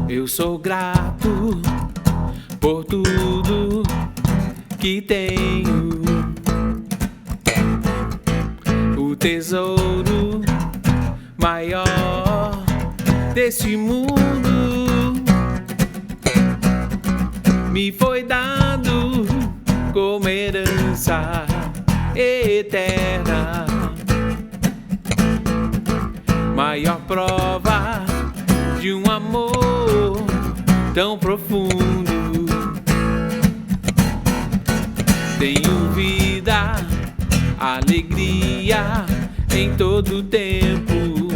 Eu sou grato por tudo que tenho. O tesouro maior deste mundo me foi dado como herança eterna. Maior prova de um amor tão profundo. Tenho vida, alegria em todo tempo.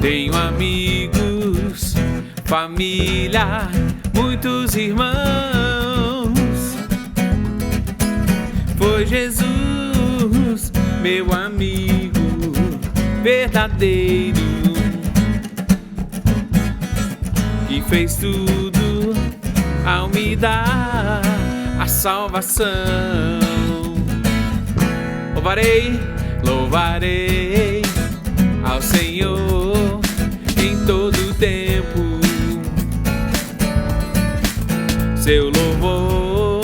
Tenho amigos, família, muitos irmãos. Foi Jesus, meu amigo verdadeiro, que fez tudo ao me dar a salvação. Louvarei, louvarei ao Senhor em todo tempo. Seu louvor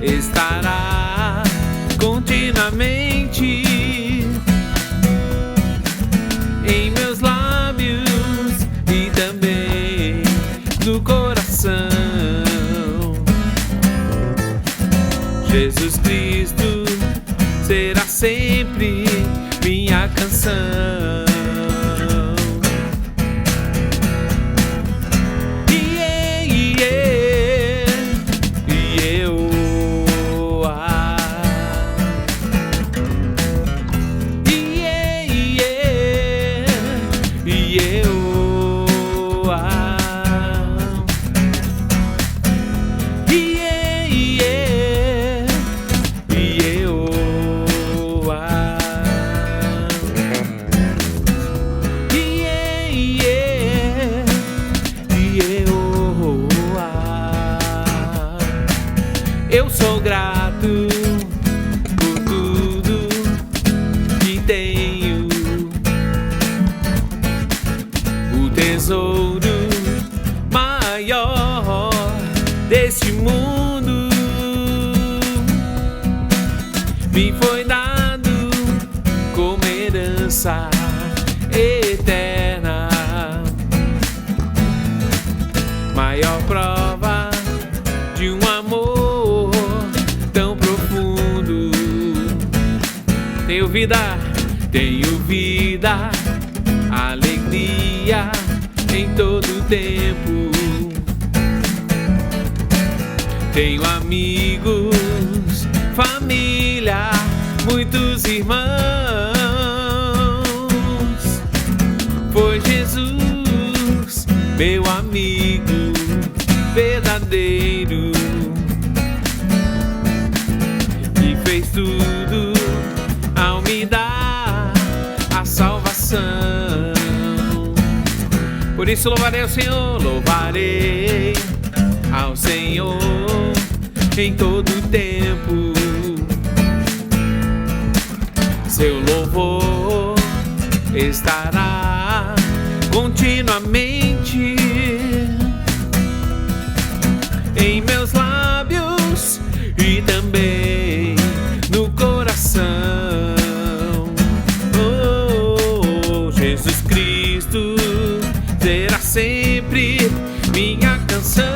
estará continuamente em meus lábios e também no coração. Jesus Cristo será sempre minha canção. Eu sou grato por tudo que tenho. O tesouro maior deste mundo me foi dado como herança eterna. Maior prova de um amor tão profundo. Tenho vida, alegria em todo tempo. Tenho amigos, família, muitos irmãos. Foi Jesus, meu amigo verdadeiro, que fez tudo ao me dar a salvação. Por isso louvarei ao Senhor, louvarei ao Senhor em todo tempo. Seu louvor estará continuamente em meus lábios e também no coração. Oh, Jesus Cristo será sempre minha canção.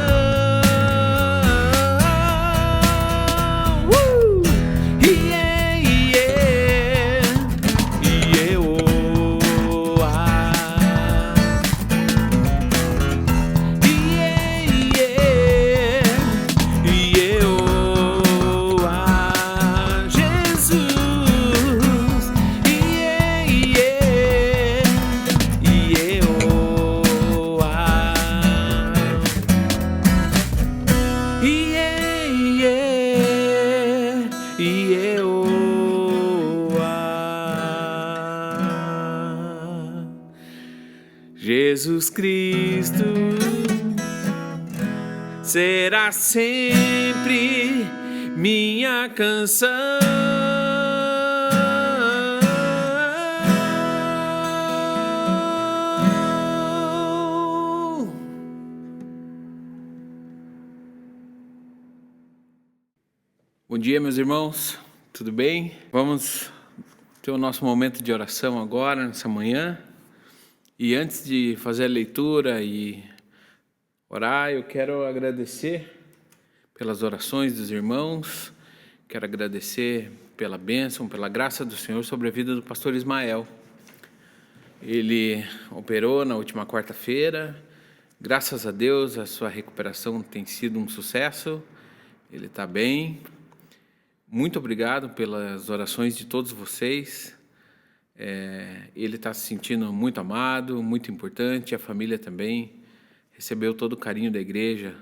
Jesus Cristo será sempre minha canção. Bom dia, meus irmãos, tudo bem? Vamos ter o nosso momento de oração agora, nessa manhã. E antes de fazer a leitura e orar, eu quero agradecer pelas orações dos irmãos, quero agradecer pela bênção, pela graça do Senhor sobre a vida do pastor Ismael. Ele operou na última quarta-feira, graças a Deus a sua recuperação tem sido um sucesso, ele está bem. Muito obrigado pelas orações de todos vocês. Ele está se sentindo muito amado, muito importante, a família também recebeu todo o carinho da igreja,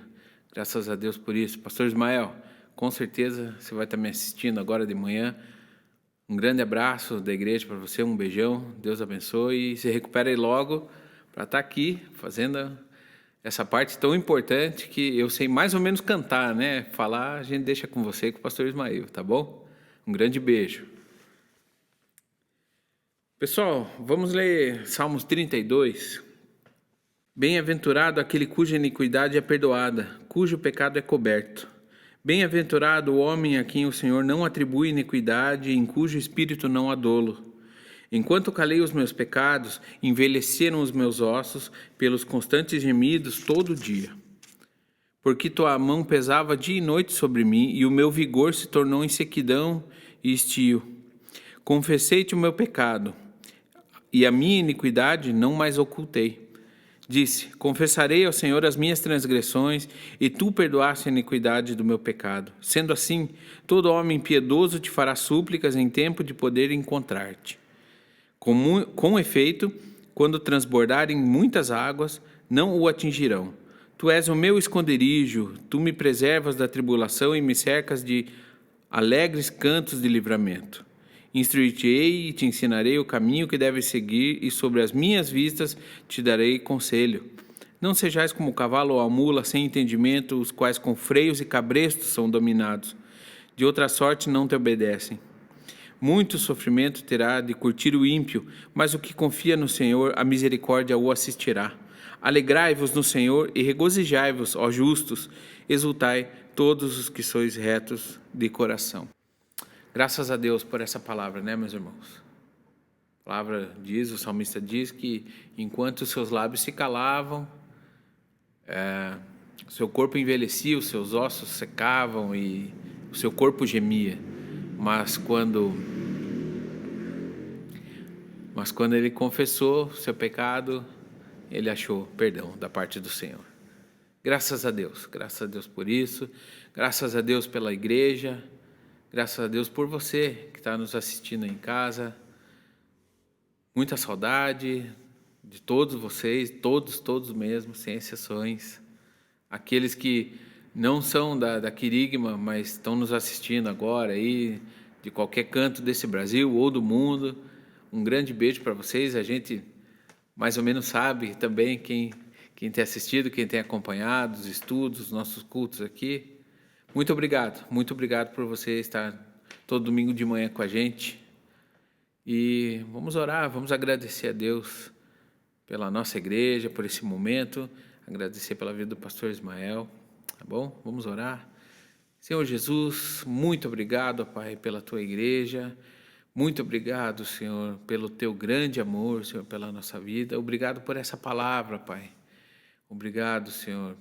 graças a Deus por isso. Pastor Ismael, com certeza você vai estar me assistindo agora de manhã. Um grande abraço da igreja para você, um beijão, Deus abençoe e se recupere aí logo para estar aqui fazendo essa parte tão importante que eu sei mais ou menos cantar, né? Falar a gente deixa com você e com o pastor Ismael, tá bom? Um grande beijo. Pessoal, vamos ler Salmos 32. Bem-aventurado aquele cuja iniquidade é perdoada, cujo pecado é coberto. Bem-aventurado o homem a quem o Senhor não atribui iniquidade, em cujo espírito não há dolo. Enquanto calei os meus pecados, envelheceram os meus ossos pelos constantes gemidos todo dia. Porque tua mão pesava dia e noite sobre mim, e o meu vigor se tornou em sequidão e estio. Confessei-te o meu pecado, e a minha iniquidade não mais ocultei. Disse, confessarei ao Senhor as minhas transgressões, e tu perdoaste a iniquidade do meu pecado. Sendo assim, todo homem piedoso te fará súplicas em tempo de poder encontrar-te. Com efeito, quando transbordarem muitas águas, não o atingirão. Tu és o meu esconderijo, tu me preservas da tribulação e me cercas de alegres cantos de livramento. Instruir-te-ei e te ensinarei o caminho que deves seguir, e sobre as minhas vistas te darei conselho. Não sejais como o cavalo ou a mula sem entendimento, os quais com freios e cabrestos são dominados. De outra sorte não te obedecem. Muito sofrimento terá de curtir o ímpio, mas o que confia no Senhor, a misericórdia o assistirá. Alegrai-vos no Senhor e regozijai-vos, ó justos, exultai todos os que sois retos de coração. Graças a Deus por essa palavra, né, meus irmãos? A palavra diz, o salmista diz que enquanto os seus lábios se calavam, o seu corpo envelhecia, os seus ossos secavam e o seu corpo gemia. Mas quando ele confessou seu pecado, ele achou perdão da parte do Senhor. Graças a Deus por isso, graças a Deus pela igreja, graças a Deus por você que está nos assistindo em casa. Muita saudade de todos vocês, todos mesmo, sem exceções. Aqueles que não são da Querigma, mas estão nos assistindo agora aí, de qualquer canto desse Brasil ou do mundo. Um grande beijo para vocês. A gente mais ou menos sabe também quem tem assistido, quem tem acompanhado os estudos, os nossos cultos aqui. Muito obrigado por você estar todo domingo de manhã com a gente. E vamos orar, vamos agradecer a Deus pela nossa igreja, por esse momento, agradecer pela vida do pastor Ismael. Tá bom? Vamos orar. Senhor Jesus, muito obrigado, Pai, pela tua igreja. Muito obrigado, Senhor, pelo teu grande amor, Senhor, pela nossa vida. Obrigado por essa palavra, Pai. Obrigado, Senhor,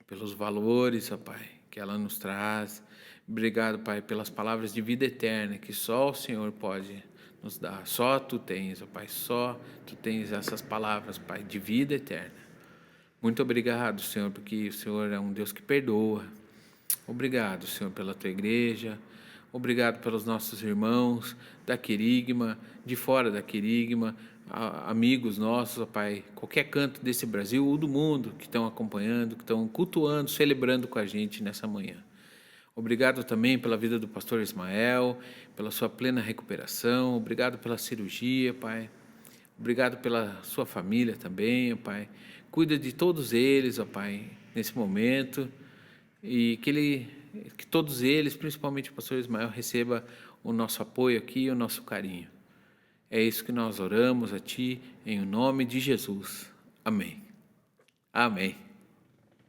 pelos valores, ó Pai, que ela nos traz. Obrigado, Pai, pelas palavras de vida eterna que só o Senhor pode nos dar. Só tu tens, ó Pai, só tu tens essas palavras, Pai, de vida eterna. Muito obrigado, Senhor, porque o Senhor é um Deus que perdoa. Obrigado, Senhor, pela tua igreja. Obrigado pelos nossos irmãos da Querigma, de fora da Querigma, amigos nossos, ó Pai, qualquer canto desse Brasil ou do mundo que estão acompanhando, que estão cultuando, celebrando com a gente nessa manhã. Obrigado também pela vida do pastor Ismael, pela sua plena recuperação. Obrigado pela cirurgia, Pai. Obrigado pela sua família também, ó Pai. Cuida de todos eles, ó Pai, nesse momento, e que todos eles, principalmente o pastor Ismael, receba o nosso apoio aqui e o nosso carinho. É isso que nós oramos a Ti, em nome de Jesus. Amém. Amém.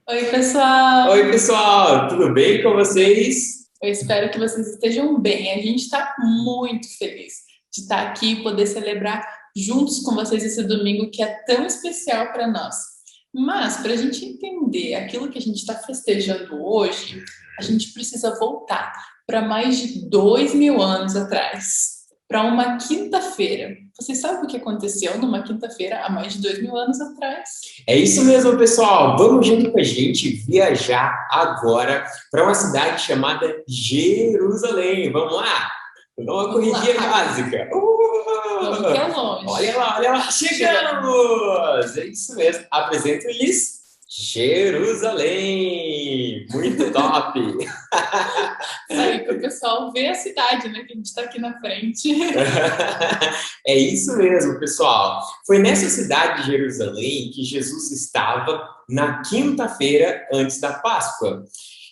Oi, pessoal! Oi, pessoal, tudo bem com vocês? Eu espero que vocês estejam bem. A gente está muito feliz de estar aqui e poder celebrar juntos com vocês esse domingo que é tão especial para nós. Mas, para a gente entender aquilo que a gente está festejando hoje, a gente precisa voltar para mais de 2.000 anos atrás, para uma quinta-feira. Você sabe o que aconteceu numa quinta-feira há mais de 2.000 anos atrás? É isso mesmo, pessoal. Vamos junto com a gente viajar agora para uma cidade chamada Jerusalém. Vamos lá? Vamos uma corridinha básica. Vamos que é longe. Olha lá, chegamos! É isso mesmo. Apresento-lhes Jerusalém. Muito top! Aí para o pessoal ver a cidade, né? Que a gente está aqui na frente. É isso mesmo, pessoal. Foi nessa cidade de Jerusalém que Jesus estava na quinta-feira antes da Páscoa.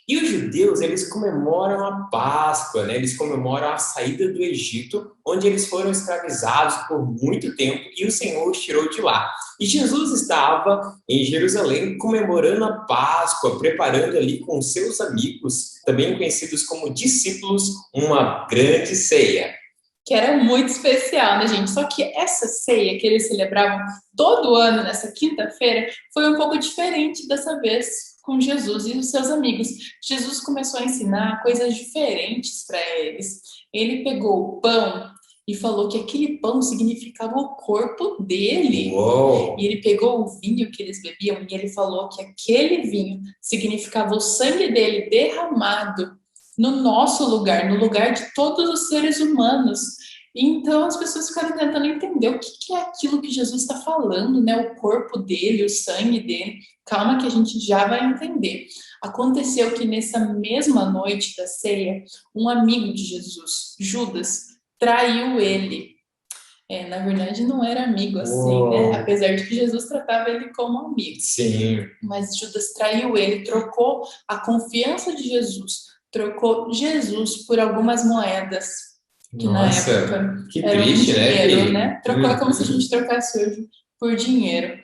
E os judeus, eles comemoram a Páscoa, né? Eles comemoram a saída do Egito, onde eles foram escravizados por muito tempo e o Senhor os tirou de lá. E Jesus estava em Jerusalém comemorando a Páscoa, preparando ali com seus amigos, também conhecidos como discípulos, uma grande ceia. Que era muito especial, né, gente? Só que essa ceia que eles celebravam todo ano nessa quinta-feira foi um pouco diferente dessa vez com Jesus e os seus amigos. Jesus começou a ensinar coisas diferentes para eles. Ele pegou o pão e falou que aquele pão significava o corpo dele. Uou. E ele pegou o vinho que eles bebiam e ele falou que aquele vinho significava o sangue dele derramado no nosso lugar, no lugar de todos os seres humanos. Então as pessoas ficaram tentando entender o que é aquilo que Jesus está falando, né? O corpo dele, o sangue dele. Calma que a gente já vai entender. Aconteceu que nessa mesma noite da ceia, um amigo de Jesus, Judas, traiu ele. Na verdade, não era amigo assim, né? Apesar de que Jesus tratava ele como amigo. Sim. Mas Judas traiu ele, trocou a confiança de Jesus, trocou Jesus por algumas moedas. Que Nossa, na época que era triste, dinheiro, né? né? Trocou como se a gente trocasse hoje por dinheiro.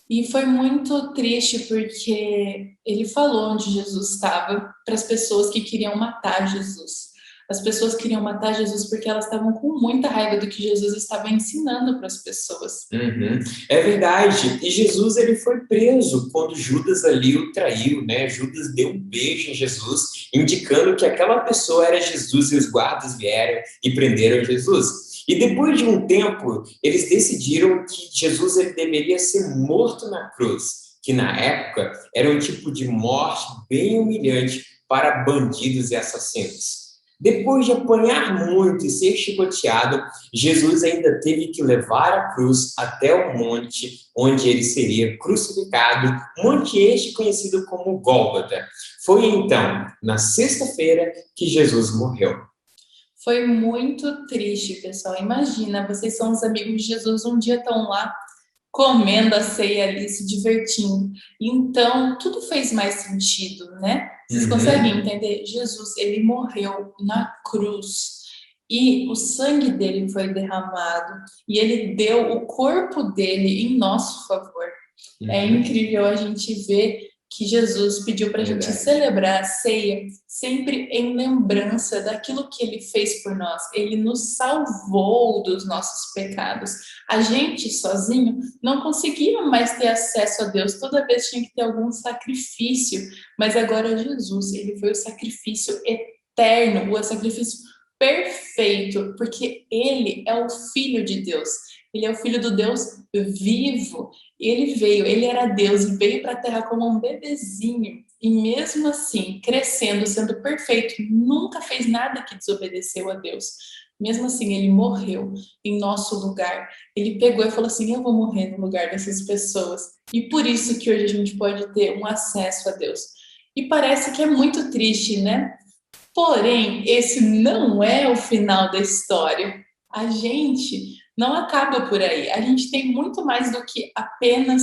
E foi muito triste porque ele falou onde Jesus estava para as pessoas que queriam matar Jesus. As pessoas queriam matar Jesus porque elas estavam com muita raiva do que Jesus estava ensinando para as pessoas. Uhum. É verdade. E Jesus, ele foi preso quando Judas ali o traiu, né? Judas deu um beijo em Jesus, indicando que aquela pessoa era Jesus, e os guardas vieram e prenderam Jesus. E depois de um tempo, eles decidiram que Jesus ele deveria ser morto na cruz, que na época era um tipo de morte bem humilhante para bandidos e assassinos. Depois de apanhar muito e ser chicoteado, Jesus ainda teve que levar a cruz até o monte onde ele seria crucificado, monte este conhecido como Gólgota. Foi então, na sexta-feira, que Jesus morreu. Foi muito triste, pessoal. Imagina, vocês são os amigos de Jesus, um dia estão lá comendo a ceia ali, se divertindo. Então, tudo fez mais sentido, né? Vocês conseguem entender? Jesus, ele morreu na cruz e o sangue dele foi derramado e ele deu o corpo dele em nosso favor. É incrível a gente ver que Jesus pediu para a gente celebrar a ceia sempre em lembrança daquilo que ele fez por nós. Ele nos salvou dos nossos pecados. A gente sozinho não conseguia mais ter acesso a Deus. Toda vez tinha que ter algum sacrifício. Mas agora Jesus, ele foi o sacrifício eterno, o sacrifício perfeito, porque ele é o Filho de Deus. Ele é o Filho do Deus vivo. Ele veio, ele era Deus e veio para a Terra como um bebezinho. E mesmo assim, crescendo, sendo perfeito, nunca fez nada que desobedeceu a Deus. Mesmo assim, ele morreu em nosso lugar. Ele pegou e falou assim, eu vou morrer no lugar dessas pessoas. E por isso que hoje a gente pode ter um acesso a Deus. E parece que é muito triste, né? Porém, esse não é o final da história. A gente não acaba por aí. A gente tem muito mais do que apenas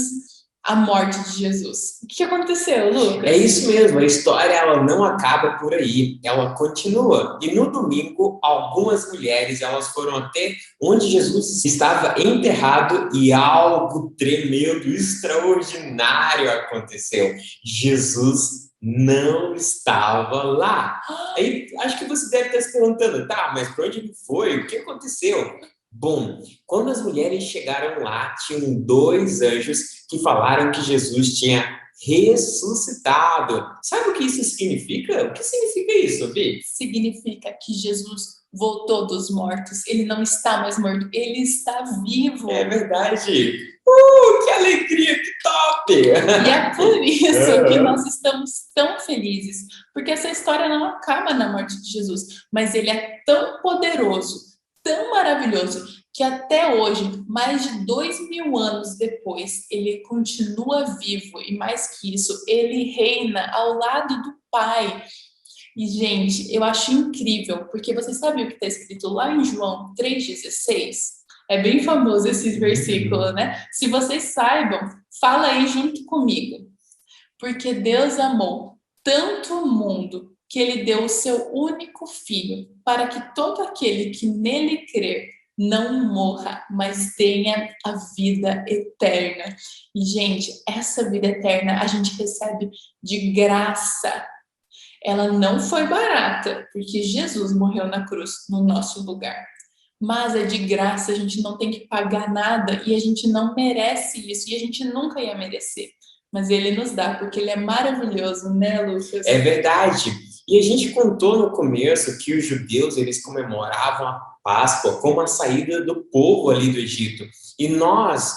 a morte de Jesus. O que aconteceu, Lucas? É isso mesmo, a história ela não acaba por aí, ela continua. E no domingo, algumas mulheres elas foram até onde Jesus estava enterrado e algo tremendo, extraordinário aconteceu. Jesus não estava lá. Aí acho que você deve estar se perguntando, tá, mas para onde ele foi? O que aconteceu? Bom, quando as mulheres chegaram lá, tinham 2 anjos que falaram que Jesus tinha ressuscitado. Sabe o que isso significa? O que significa isso, Vi? Significa que Jesus voltou dos mortos. Ele não está mais morto, ele está vivo. É verdade. Que alegria, que top! E é por isso que nós estamos tão felizes, porque essa história não acaba na morte de Jesus, mas ele é tão poderoso, tão maravilhoso, que até hoje, mais de 2000 anos depois, ele continua vivo e mais que isso, ele reina ao lado do Pai. E, gente, eu acho incrível, porque vocês sabem o que está escrito lá em João 3,16? É bem famoso esse versículo, né? Se vocês saibam, fala aí junto comigo. Porque Deus amou tanto o mundo que ele deu o seu único filho, para que todo aquele que nele crer não morra, mas tenha a vida eterna. E, gente, essa vida eterna a gente recebe de graça. Ela não foi barata, porque Jesus morreu na cruz no nosso lugar. Mas é de graça, a gente não tem que pagar nada e a gente não merece isso e a gente nunca ia merecer. Mas ele nos dá, porque ele é maravilhoso, né, Lucas? É verdade. E a gente contou no começo que os judeus, eles comemoravam a Páscoa como a saída do povo ali do Egito. E nós,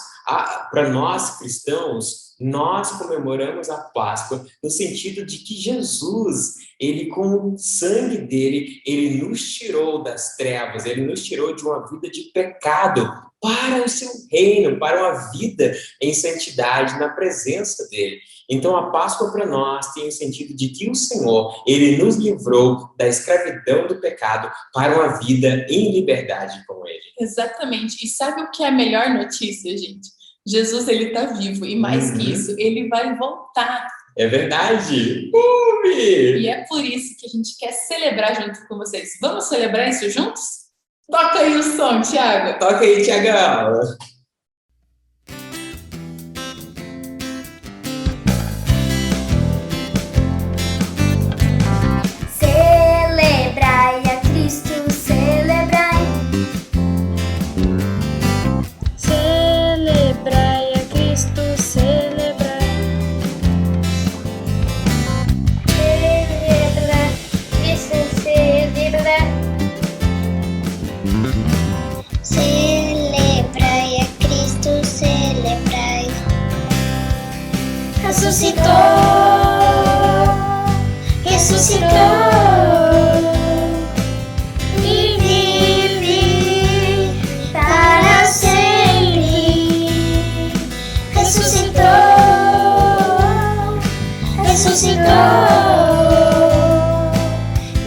para nós cristãos, nós comemoramos a Páscoa no sentido de que Jesus, ele com o sangue dele, ele nos tirou das trevas, ele nos tirou de uma vida de pecado para o seu reino, para uma vida em santidade na presença dele. Então, a Páscoa para nós tem o sentido de que o Senhor, ele nos livrou da escravidão do pecado para uma vida em liberdade com ele. Exatamente. E sabe o que é a melhor notícia, gente? Jesus, ele está vivo. E mais que isso, ele vai voltar. É verdade. E é por isso que a gente quer celebrar junto com vocês. Vamos celebrar isso juntos? Toca aí o som, Thiago. Toca aí, Thiagão. Celebrai a Cristo, celebrai. Celebrai a Cristo, celebrai. Celebrai, Cristo, celebrai. Celebrai a Cristo, celebrai. Ressuscitou, ressuscitou. E vive para sempre. Ressuscitou, ressuscitou.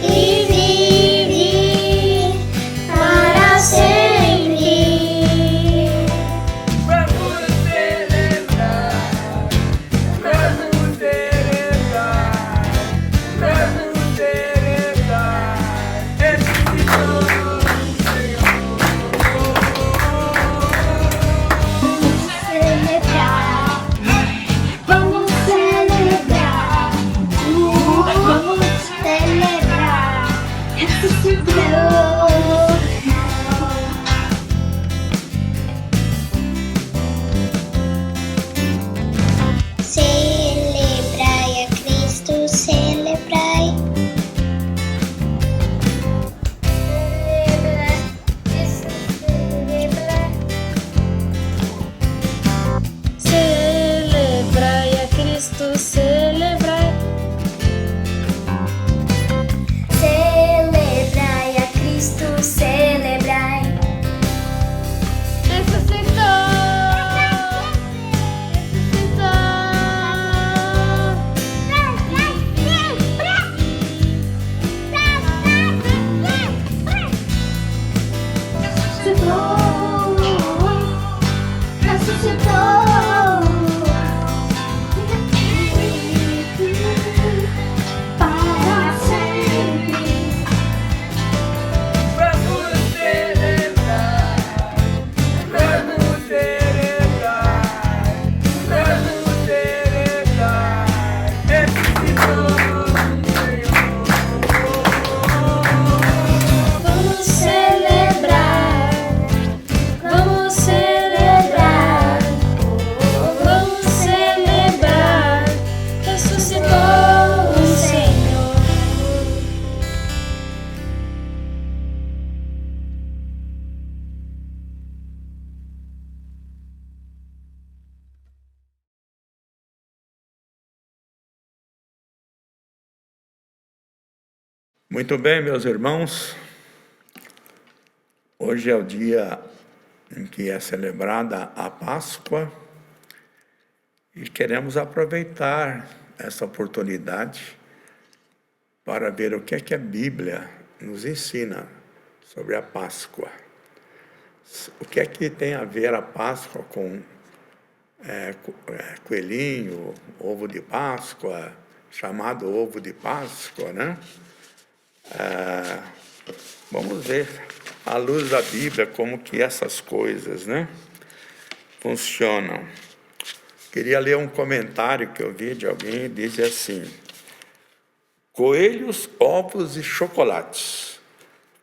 E vive para sempre. Vamos celebrar, vamos celebrar. Muito bem, meus irmãos, hoje é o dia em que é celebrada a Páscoa e queremos aproveitar essa oportunidade para ver o que é que a Bíblia nos ensina sobre a Páscoa. O que é que tem a ver a Páscoa com coelhinho, ovo de Páscoa, chamado ovo de Páscoa, né? Vamos ver, à luz da Bíblia, como que essas coisas, né, funcionam. Queria ler um comentário que eu vi de alguém, diz assim: coelhos, ovos e chocolates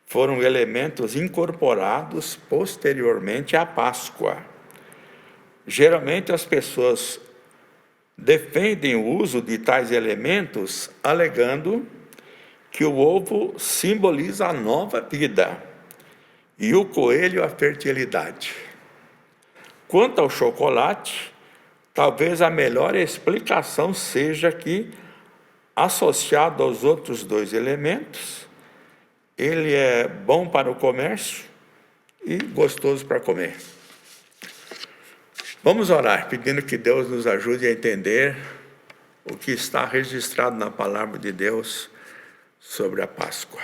foram elementos incorporados posteriormente à Páscoa. Geralmente as pessoas defendem o uso de tais elementos, alegando que o ovo simboliza a nova vida e o coelho a fertilidade. Quanto ao chocolate, talvez a melhor explicação seja que, associado aos outros dois elementos, ele é bom para o comércio e gostoso para comer. Vamos orar, pedindo que Deus nos ajude a entender o que está registrado na palavra de Deus sobre a Páscoa.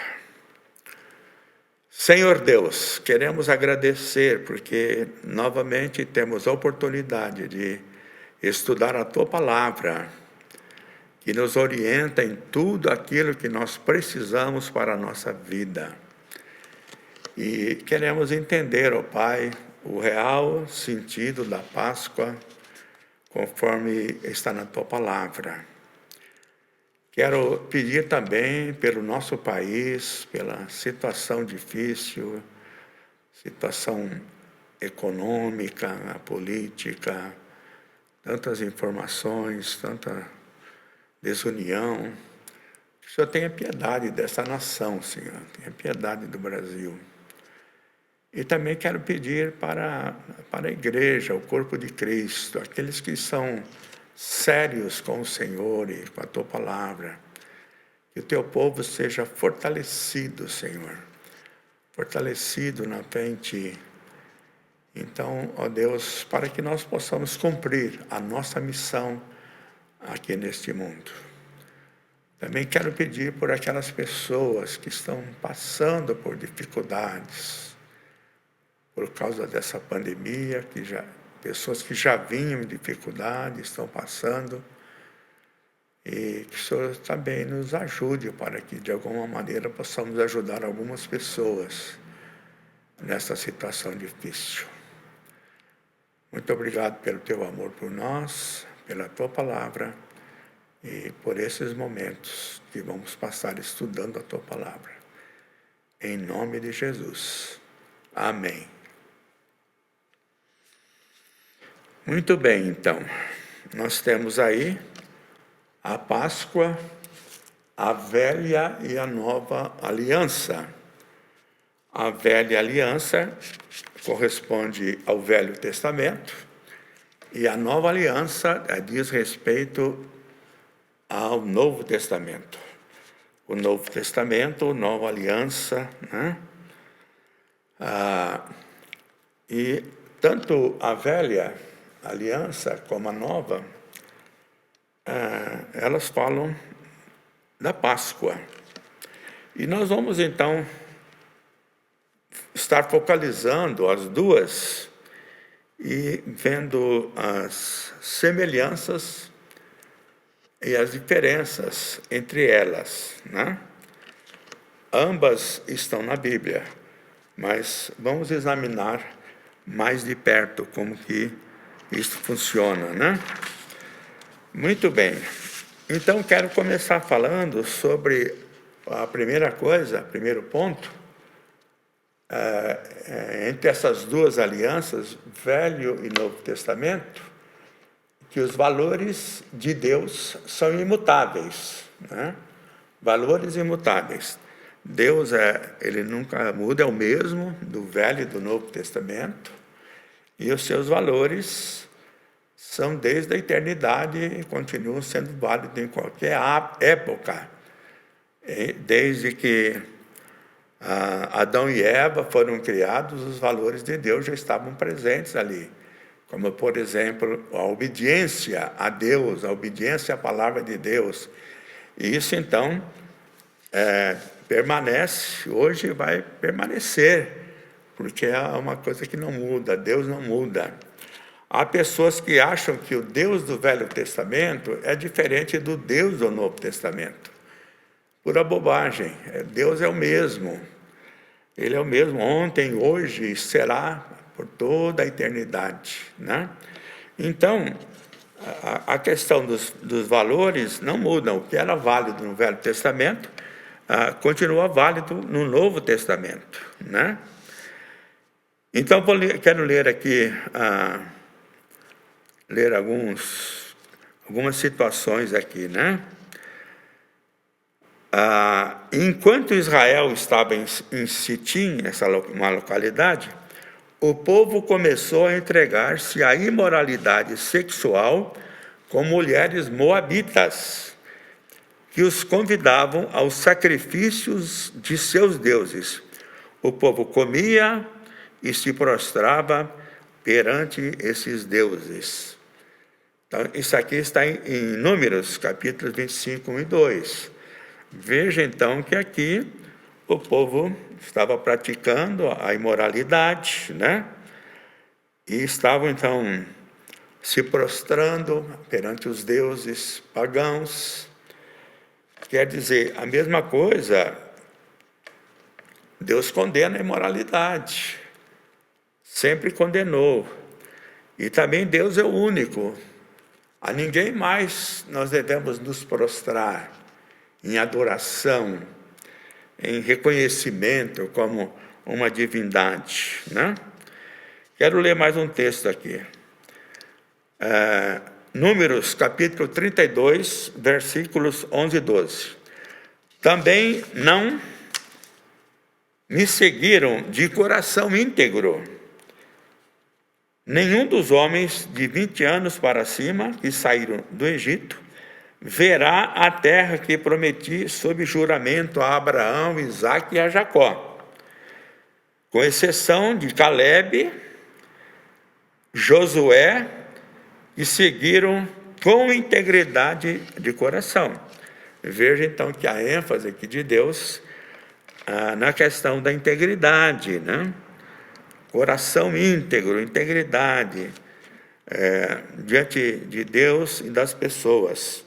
Senhor Deus, queremos agradecer porque novamente temos a oportunidade de estudar a Tua palavra, que nos orienta em tudo aquilo que nós precisamos para a nossa vida. E queremos entender, ó Pai, o real sentido da Páscoa, conforme está na Tua palavra. Quero pedir também pelo nosso país, pela situação difícil, situação econômica, a política, tantas informações, tanta desunião. Que o Senhor tenha piedade dessa nação, Senhor, tenha piedade do Brasil. E também quero pedir para a igreja, o corpo de Cristo, aqueles que são sérios com o Senhor e com a Tua palavra, que o Teu povo seja fortalecido, Senhor, fortalecido na fé em Ti. Então, ó Deus, para que nós possamos cumprir a nossa missão aqui neste mundo. Também quero pedir por aquelas pessoas que estão passando por dificuldades, por causa dessa pandemia, pessoas que já vinham em dificuldade, estão passando, e que o Senhor também nos ajude para que, de alguma maneira, possamos ajudar algumas pessoas nessa situação difícil. Muito obrigado pelo Teu amor por nós, pela Tua palavra, e por esses momentos que vamos passar estudando a Tua palavra. Em nome de Jesus. Amém. Muito bem, então, nós temos aí a Páscoa, a velha e a nova aliança. A velha aliança corresponde ao Velho Testamento e a nova aliança diz respeito ao Novo Testamento. O Novo Testamento, nova aliança, né? E tanto a velha aliança como a nova, elas falam da Páscoa. E nós vamos então estar focalizando as duas e vendo as semelhanças e as diferenças entre elas, né? Ambas estão na Bíblia, mas vamos examinar mais de perto como que isso funciona, né? Muito bem. Então, quero começar falando sobre a primeira coisa, primeiro ponto, entre essas duas alianças, Velho e Novo Testamento, que os valores de Deus são imutáveis, né? Valores imutáveis. Deus, ele nunca muda, é o mesmo do Velho e do Novo Testamento, e os seus valores são desde a eternidade e continuam sendo válidos em qualquer época Desde que Adão e Eva foram criados, os valores de Deus já estavam presentes ali. Como, por exemplo, a obediência a Deus, a obediência à palavra de Deus. E isso, então, permanece, hoje vai permanecer, porque é uma coisa que não muda, Deus não muda. Há pessoas que acham que o Deus do Velho Testamento é diferente do Deus do Novo Testamento. Pura bobagem. Deus é o mesmo. Ele é o mesmo ontem, hoje, será por toda a eternidade, né? Então, a questão dos valores não muda. O que era válido no Velho Testamento continua válido no Novo Testamento, né? Então, quero ler aqui, algumas situações aqui, né? Enquanto Israel estava em Sitim, uma localidade, o povo começou a entregar-se à imoralidade sexual com mulheres moabitas, que os convidavam aos sacrifícios de seus deuses. O povo comia e se prostrava perante esses deuses. Então, isso aqui está em Números, capítulos 25, 1 e 2. Veja, então, que aqui o povo estava praticando a imoralidade, né? E estavam, então, se prostrando perante os deuses pagãos. Quer dizer, a mesma coisa, Deus condena a imoralidade, sempre condenou. E também Deus é o único. A ninguém mais nós devemos nos prostrar em adoração, em reconhecimento como uma divindade, né? Quero ler mais um texto aqui. Números, capítulo 32, versículos 11 e 12. Também não me seguiram de coração íntegro nenhum dos homens de 20 anos para cima que saíram do Egito verá a terra que prometi sob juramento a Abraão, Isaque e a Jacó, com exceção de Calebe, Josué, que seguiram com integridade de coração. Veja, então, que a ênfase aqui de Deus na questão da integridade, né? Coração íntegro, integridade diante de Deus e das pessoas.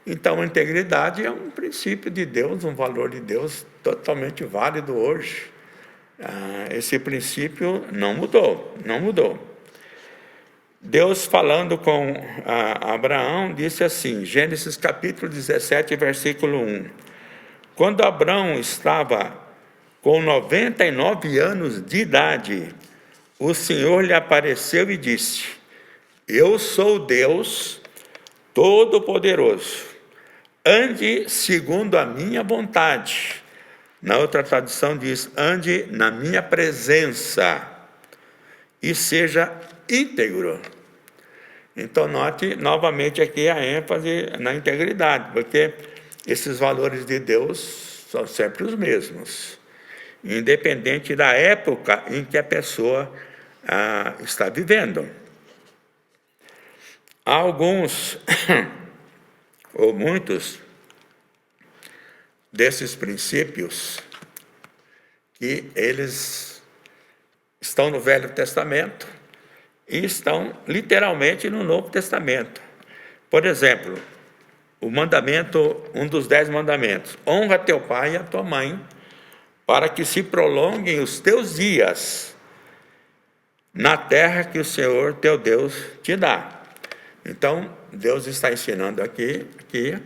Então, a integridade é um princípio de Deus, um valor de Deus totalmente válido hoje. Esse princípio não mudou, não mudou. Deus, falando com Abraão, disse assim, Gênesis capítulo 17, versículo 1. Quando Abraão estava com 99 anos de idade, o Senhor lhe apareceu e disse, eu sou Deus Todo-Poderoso, ande segundo a minha vontade. Na outra tradução diz, ande na minha presença e seja íntegro. Então, note novamente aqui a ênfase na integridade, porque esses valores de Deus são sempre os mesmos, independente da época em que a pessoa está vivendo. Há alguns, ou muitos, desses princípios que eles estão no Velho Testamento e estão literalmente no Novo Testamento. Por exemplo, o mandamento, um dos 10 mandamentos, honra teu pai e a tua mãe, para que se prolonguem os teus dias na terra que o Senhor teu Deus te dá. Então, Deus está ensinando aqui que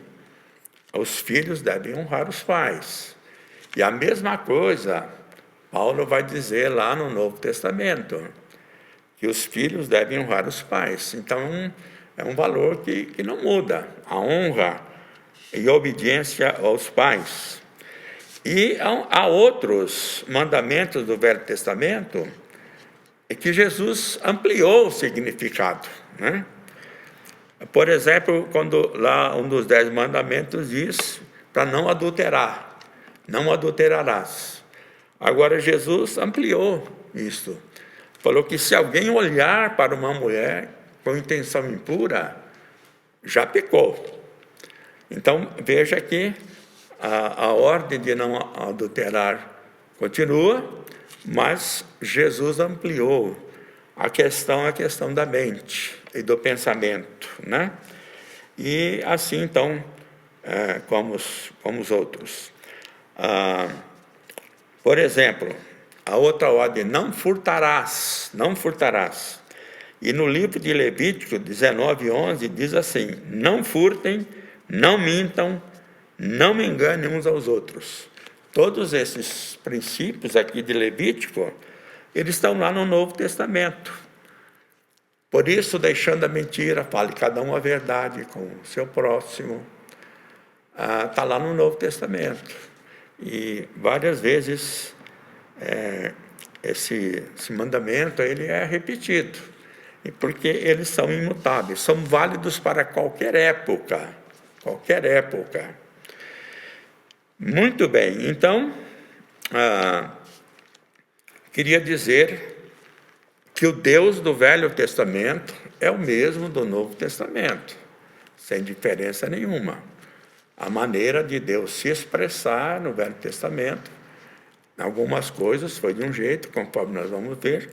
os filhos devem honrar os pais. E a mesma coisa, Paulo vai dizer lá no Novo Testamento, que os filhos devem honrar os pais. Então, é um valor que não muda, a honra e a obediência aos pais. E há outros mandamentos do Velho Testamento que Jesus ampliou o significado, né? Por exemplo, quando lá um dos 10 mandamentos diz, para não adulterar, não adulterarás. Agora Jesus ampliou isso, falou que se alguém olhar para uma mulher com intenção impura, já pecou. Então veja que a ordem de não adulterar continua, mas Jesus ampliou a questão da mente e do pensamento, né? E assim, então, como os outros. Por exemplo, a outra ordem, não furtarás, não furtarás. E no livro de Levítico 19:11 diz assim: não furtem, não mintam, não me enganem uns aos outros. Todos esses princípios aqui de Levítico, eles estão lá no Novo Testamento. Por isso, deixando a mentira, fale cada um a verdade com o seu próximo. Está lá no Novo Testamento. E várias vezes esse mandamento ele é repetido, porque eles são imutáveis, são válidos para qualquer época. Qualquer época. Muito bem, então, queria dizer que o Deus do Velho Testamento é o mesmo do Novo Testamento, sem diferença nenhuma. A maneira de Deus se expressar no Velho Testamento, algumas coisas foi de um jeito, conforme nós vamos ver,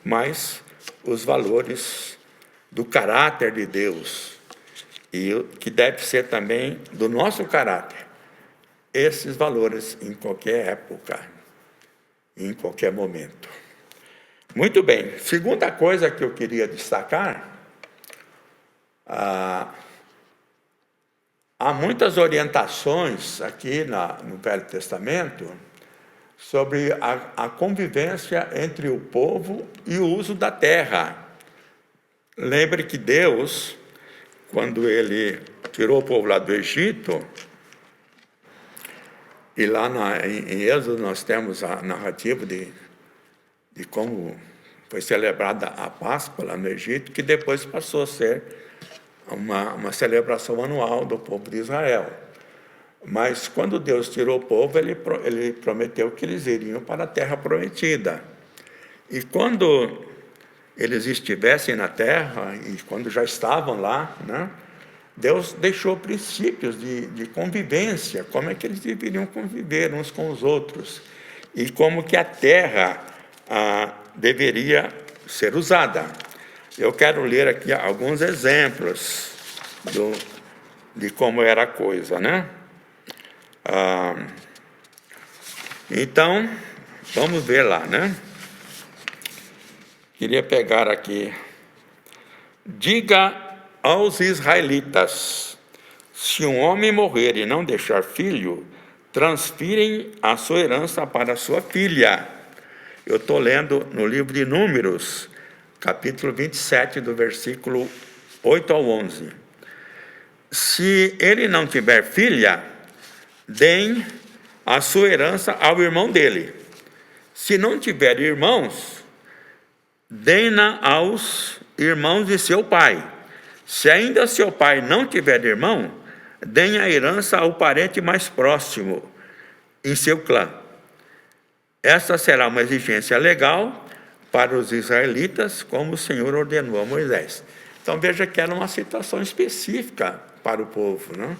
mas os valores do caráter de Deus, e que deve ser também do nosso caráter, esses valores em qualquer época, em qualquer momento. Muito bem, segunda coisa que eu queria destacar, há muitas orientações aqui no Velho Testamento sobre a convivência entre o povo e o uso da terra. Lembre que Deus, quando Ele tirou o povo lá do Egito, e lá em Êxodo nós temos a narrativa de como foi celebrada a Páscoa lá no Egito, que depois passou a ser uma celebração anual do povo de Israel. Mas quando Deus tirou o povo, ele prometeu que eles iriam para a terra prometida. E quando eles estivessem na terra, e quando já estavam lá, né, Deus deixou princípios de convivência, como é que eles deveriam conviver uns com os outros, e como que a terra deveria ser usada. Eu quero ler aqui alguns exemplos de como era a coisa, né? Então, vamos ver lá, né? Queria pegar aqui. Diga aos israelitas: se um homem morrer e não deixar filho, transfirem a sua herança para a sua filha. Eu estou lendo no livro de Números, capítulo 27, do versículo 8 ao 11. Se ele não tiver filha, deem a sua herança ao irmão dele. Se não tiver irmãos, deem-na aos irmãos de seu pai. Se ainda seu pai não tiver irmão, deem a herança ao parente mais próximo em seu clã. Esta será uma exigência legal para os israelitas, como o Senhor ordenou a Moisés. Então veja que era uma situação específica para o povo, né?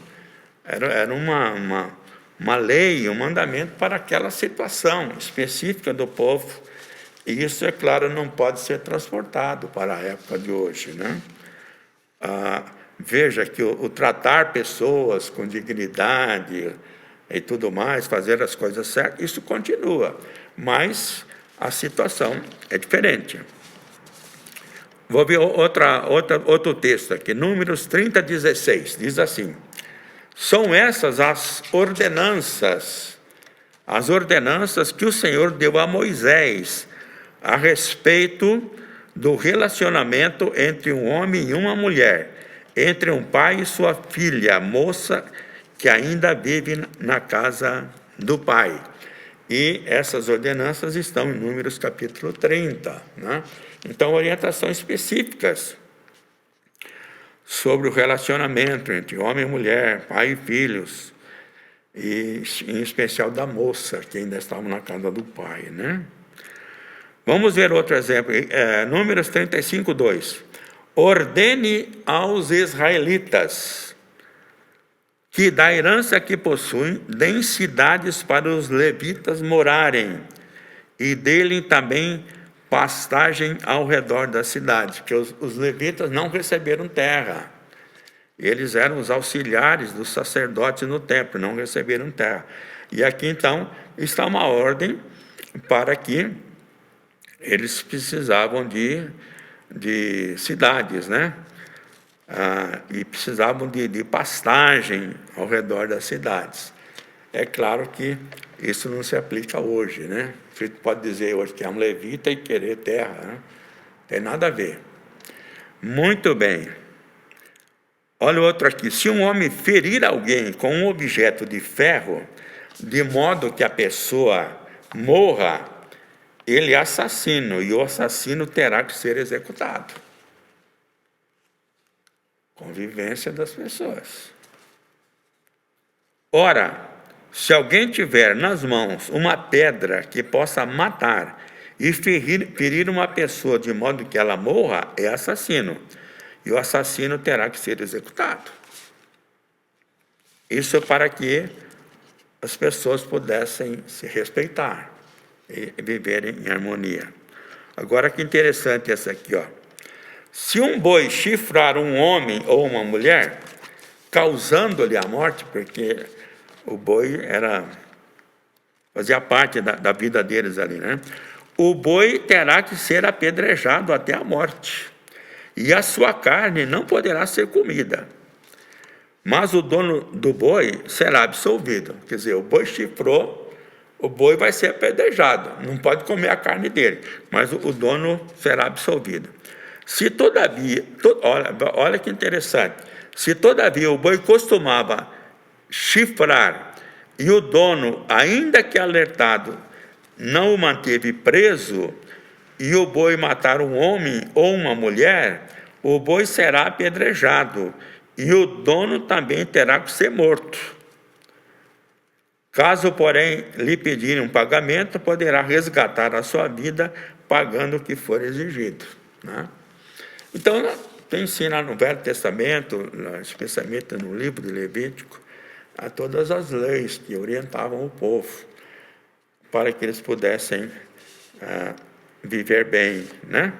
Era uma lei, um mandamento para aquela situação específica do povo. E isso, é claro, não pode ser transportado para a época de hoje, né? Veja que o tratar pessoas com dignidade e tudo mais, fazer as coisas certas, isso continua, mas a situação é diferente. Vou ver outro texto aqui, Números 30:16, diz assim: são essas as ordenanças que o Senhor deu a Moisés a respeito do relacionamento entre um homem e uma mulher, entre um pai e sua filha, moça que ainda vive na casa do pai. E essas ordenanças estão em Números capítulo 30, né? Então, orientações específicas sobre o relacionamento entre homem e mulher, pai e filhos. e em especial da moça, que ainda estava na casa do pai, né? Vamos ver outro exemplo, Números 35, 2. Ordene aos israelitas que da herança que possuem, deem cidades para os levitas morarem, e dele também pastagem ao redor da cidade, que os levitas não receberam terra. Eles eram os auxiliares dos sacerdotes no templo, não receberam terra. E aqui, então, está uma ordem para que eles precisavam de cidades, né? E precisavam de pastagem ao redor das cidades. É claro que isso não se aplica hoje, né? Você pode dizer hoje que é um levita e querer terra, né? Não tem nada a ver. Muito bem. Olha o outro aqui. Se um homem ferir alguém com um objeto de ferro, de modo que a pessoa morra, ele é assassino, e o assassino terá que ser executado. Convivência das pessoas. Ora, se alguém tiver nas mãos uma pedra que possa matar e ferir uma pessoa de modo que ela morra, é assassino, e o assassino terá que ser executado. Isso para que as pessoas pudessem se respeitar e viverem em harmonia. Agora, que interessante essa aqui, ó. Se um boi chifrar um homem ou uma mulher, causando-lhe a morte, porque o boi fazia parte da vida deles ali, né? O boi terá que ser apedrejado até a morte, e a sua carne não poderá ser comida. Mas o dono do boi será absolvido. Quer dizer, o boi chifrou, o boi vai ser apedrejado, não pode comer a carne dele, mas o dono será absolvido. Se todavia, olha que interessante, se todavia o boi costumava chifrar e o dono, ainda que alertado, não o manteve preso, e o boi matar um homem ou uma mulher, o boi será apedrejado, e o dono também terá que ser morto. Caso, porém, lhe pedirem um pagamento, poderá resgatar a sua vida pagando o que for exigido, né? Então, tem ensina no Velho Testamento, especialmente no livro de Levítico, a todas as leis que orientavam o povo para que eles pudessem viver bem, né?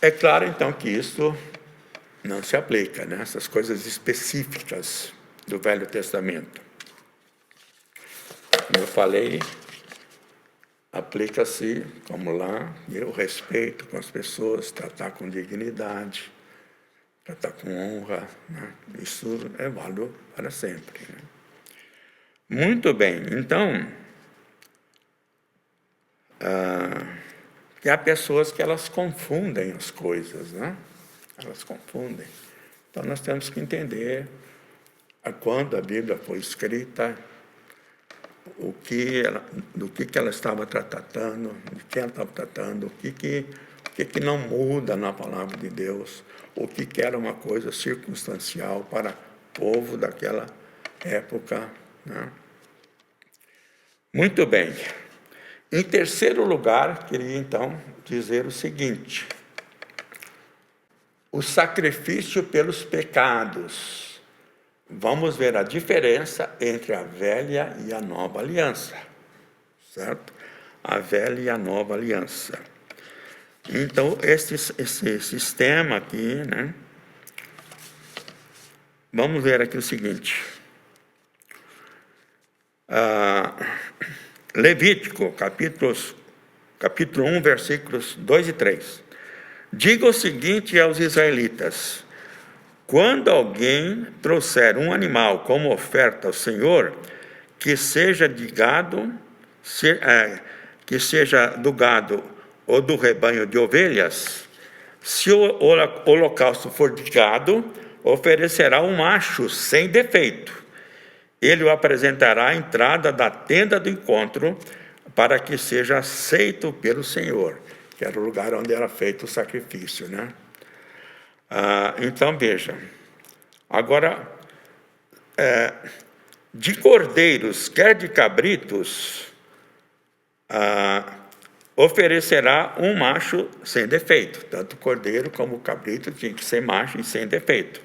É claro, então, que isso não se aplica, né? Essas coisas específicas do Velho Testamento. Como eu falei, aplica-se, como lá, o respeito com as pessoas, tratar com dignidade, tratar com honra, né? Isso é válido para sempre, né? Muito bem, então, há pessoas que elas confundem as coisas, né? Elas confundem. Então, nós temos que entender quando a Bíblia foi escrita, do que ela estava tratando, de quem ela estava tratando, o que não muda na palavra de Deus, o que era uma coisa circunstancial para o povo daquela época, né? Muito bem. Em terceiro lugar, queria então dizer o seguinte: o sacrifício pelos pecados. Vamos ver a diferença entre a velha e a nova aliança, certo? A velha e a nova aliança. Então, esse sistema aqui, né? Vamos ver aqui o seguinte. Levítico, capítulo 1, versículos 2 e 3. Diga o seguinte aos israelitas: quando alguém trouxer um animal como oferta ao Senhor, que seja do gado ou do rebanho de ovelhas, se o holocausto for de gado, oferecerá um macho sem defeito. Ele o apresentará à entrada da tenda do encontro, para que seja aceito pelo Senhor, que era o lugar onde era feito o sacrifício, né? Então, veja, agora, de cordeiros, quer de cabritos, oferecerá um macho sem defeito. Tanto o cordeiro como o cabrito tinha que ser macho e sem defeito.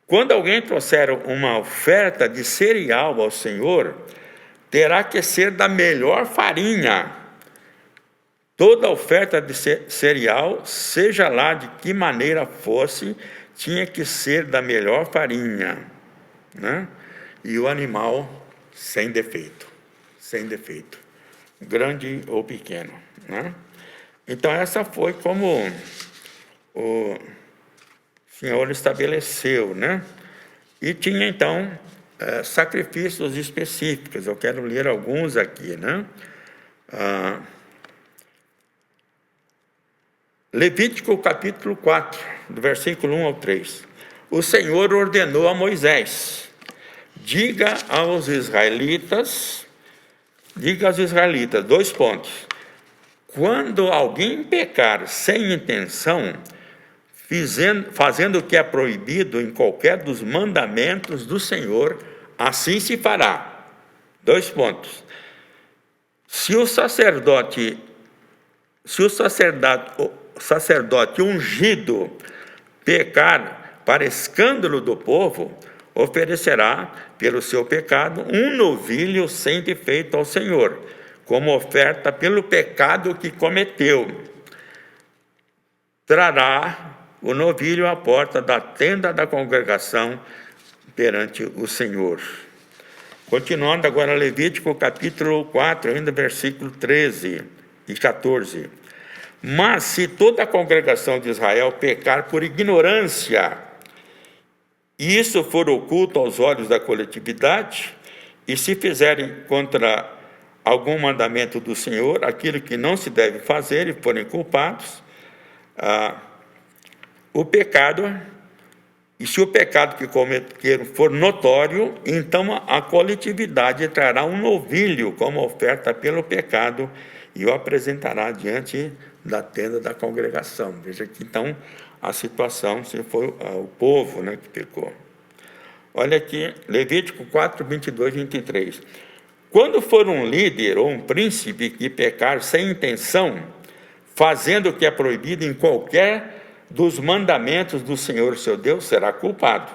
Quando alguém trouxer uma oferta de cereal ao Senhor, terá que ser da melhor farinha. Toda oferta de cereal, seja lá de que maneira fosse, tinha que ser da melhor farinha, né? E o animal sem defeito, grande ou pequeno, né? Então essa foi como o Senhor estabeleceu, né? E tinha então sacrifícios específicos. Eu quero ler alguns aqui, né? Levítico capítulo 4, do versículo 1 ao 3. O Senhor ordenou a Moisés: diga aos israelitas, 2 pontos. Quando alguém pecar sem intenção, fazendo o que é proibido em qualquer dos mandamentos do Senhor, assim se fará. 2 pontos. Se o sacerdote ungido pecar para escândalo do povo, oferecerá pelo seu pecado um novilho sem defeito ao Senhor, como oferta pelo pecado que cometeu. Trará o novilho à porta da tenda da congregação perante o Senhor. Continuando agora, Levítico capítulo 4, ainda versículo 13 e 14. Mas se toda a congregação de Israel pecar por ignorância, e isso for oculto aos olhos da coletividade, e se fizerem contra algum mandamento do Senhor, aquilo que não se deve fazer, e forem culpados, o pecado, e se o pecado que cometeram for notório, então a coletividade trará um novilho como oferta pelo pecado e o apresentará diante da tenda da congregação. Veja que então a situação, se foi o povo, né, que pecou. Olha aqui, Levítico 4, 22 e 23. Quando for um líder ou um príncipe que pecar sem intenção, fazendo o que é proibido em qualquer dos mandamentos do Senhor seu Deus, será culpado.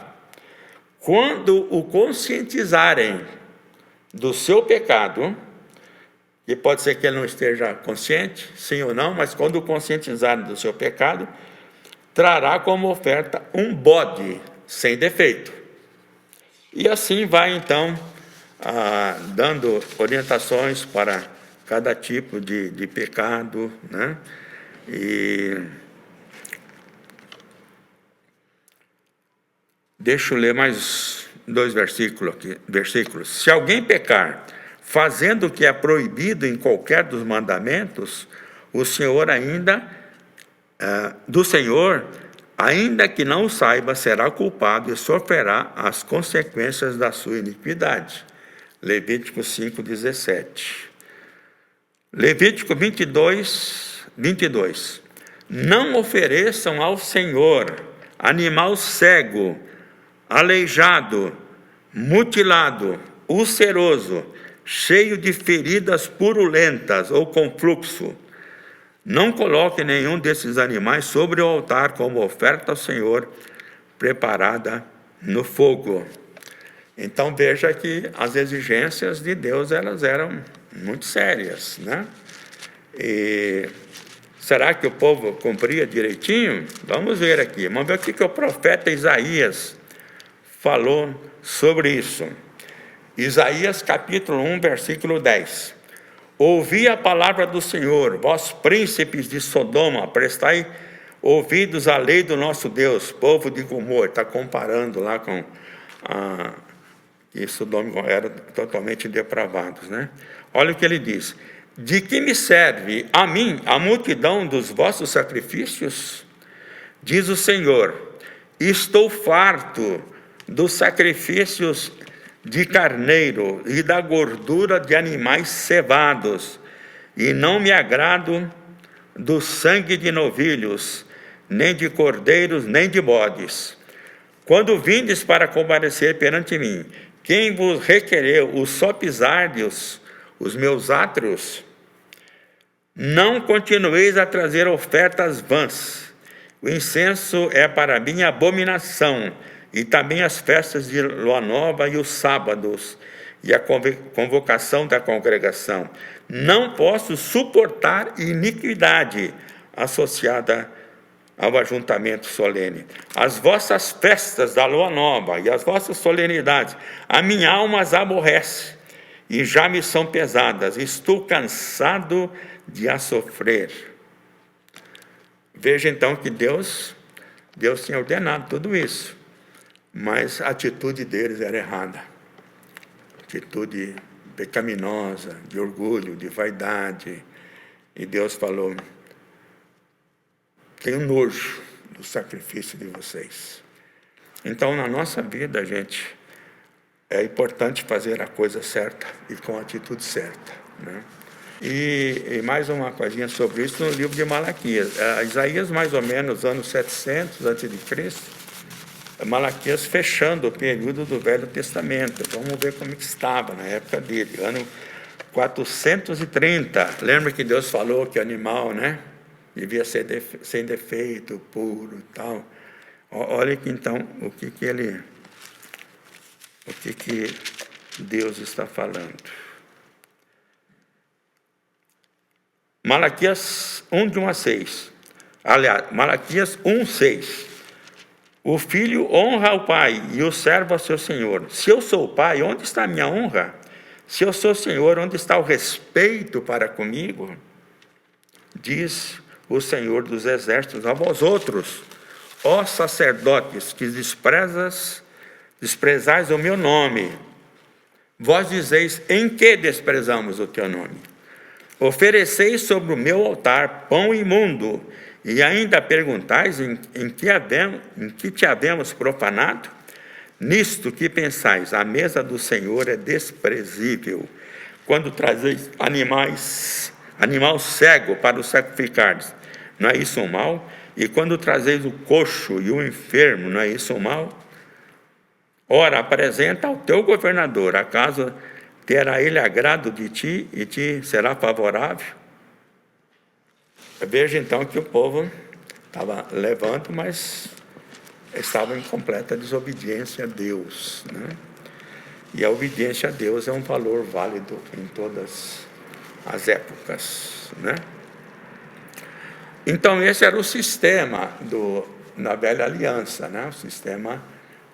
Quando o conscientizarem do seu pecado, e pode ser que ele não esteja consciente, sim ou não, mas quando o conscientizarem do seu pecado, trará como oferta um bode sem defeito. E assim vai então dando orientações para cada tipo de pecado, né? E deixa eu ler mais 2 versículos. Se alguém pecar fazendo o que é proibido em qualquer dos mandamentos, do Senhor, ainda que não saiba, será culpado e sofrerá as consequências da sua iniquidade. Levítico 5, 17. Levítico 22. Não ofereçam ao Senhor animal cego, aleijado, mutilado, ulceroso, cheio de feridas purulentas ou com fluxo. Não coloque nenhum desses animais sobre o altar como oferta ao Senhor, preparada no fogo. Então veja que as exigências de Deus, elas eram muito sérias, né? E será que o povo cumpria direitinho? Vamos ver aqui. Vamos ver o que o profeta Isaías falou sobre isso. Isaías capítulo 1, versículo 10. Ouvi a palavra do Senhor, vós príncipes de Sodoma, prestai ouvidos à lei do nosso Deus, povo de Gomorra. Está comparando lá com que Sodoma era totalmente depravados, né? Olha o que ele diz: de que me serve a mim a multidão dos vossos sacrifícios? Diz o Senhor: estou farto dos sacrifícios de carneiro e da gordura de animais cevados, e não me agrado do sangue de novilhos, nem de cordeiros, nem de bodes. Quando vindes para comparecer perante mim, quem vos requereu o só pisardes os meus átrios, não continueis a trazer ofertas vãs. O incenso é para mim abominação, e também as festas de lua nova e os sábados, e a convocação da congregação. Não posso suportar iniquidade associada ao ajuntamento solene. As vossas festas da lua nova e as vossas solenidades, a minha alma as aborrece, e já me são pesadas. Estou cansado de as sofrer. Veja então que Deus tinha ordenado tudo isso, mas a atitude deles era errada. Atitude pecaminosa, de orgulho, de vaidade. E Deus falou: tenho nojo do sacrifício de vocês. Então, na nossa vida, gente, é importante fazer a coisa certa e com a atitude certa, né? E mais uma coisinha sobre isso no livro de Malaquias. Isaías, mais ou menos, anos 700 a.C., Malaquias fechando o período do Velho Testamento. Vamos ver como que estava na época dele, ano 430. Lembra que Deus falou que o animal, né, devia ser sem defeito, puro e tal. Olha aqui então o que Deus está falando. Malaquias 1, de 1 a 6. Aliás, Malaquias 1, 6. O filho honra o pai e o servo a seu senhor. Se eu sou o pai, onde está a minha honra? Se eu sou o senhor, onde está o respeito para comigo? Diz o Senhor dos exércitos a vós outros, ó sacerdotes, que desprezais o meu nome. Vós dizeis: em que desprezamos o teu nome? Ofereceis sobre o meu altar pão imundo, e ainda perguntais em que te havemos profanado? Nisto que pensais, a mesa do Senhor é desprezível. Quando trazeis animal cego para o sacrificardes, não é isso um mal? E quando trazeis o coxo e o enfermo, não é isso um mal? Ora, apresenta ao teu governador, acaso terá ele agrado de ti e te será favorável? Veja então que o povo estava levando, mas estava em completa desobediência a Deus, né? E a obediência a Deus é um valor válido em todas as épocas, né? Então esse era o sistema na velha aliança, né? O sistema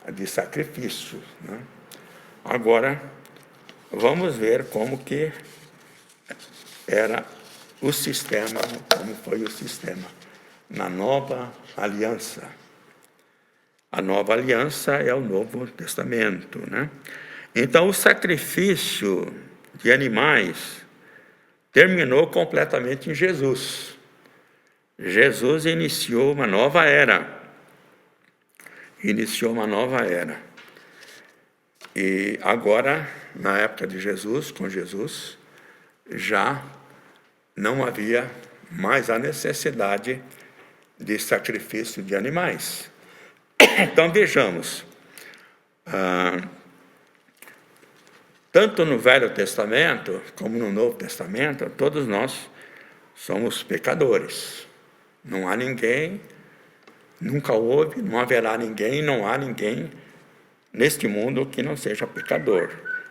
de sacrifício, né? Agora vamos ver como que era o sistema, como foi o sistema na nova aliança. A nova aliança é o Novo Testamento, né? Então o sacrifício de animais terminou completamente em Jesus. Jesus iniciou uma nova era. E agora, na época de Jesus, com Jesus, já não havia mais a necessidade de sacrifício de animais. Então vejamos, tanto no Velho Testamento como no Novo Testamento, todos nós somos pecadores. Não há ninguém, nunca houve, não haverá ninguém, não há ninguém neste mundo que não seja pecador.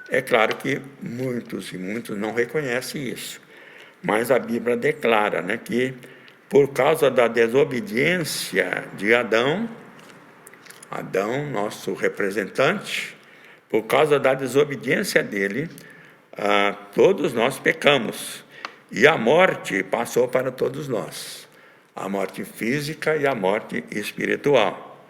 É claro que muitos não reconhecem isso, mas a Bíblia declara, né, que por causa da desobediência de Adão, nosso representante, por causa da desobediência dele, todos nós pecamos, e a morte passou para todos nós, a morte física e a morte espiritual.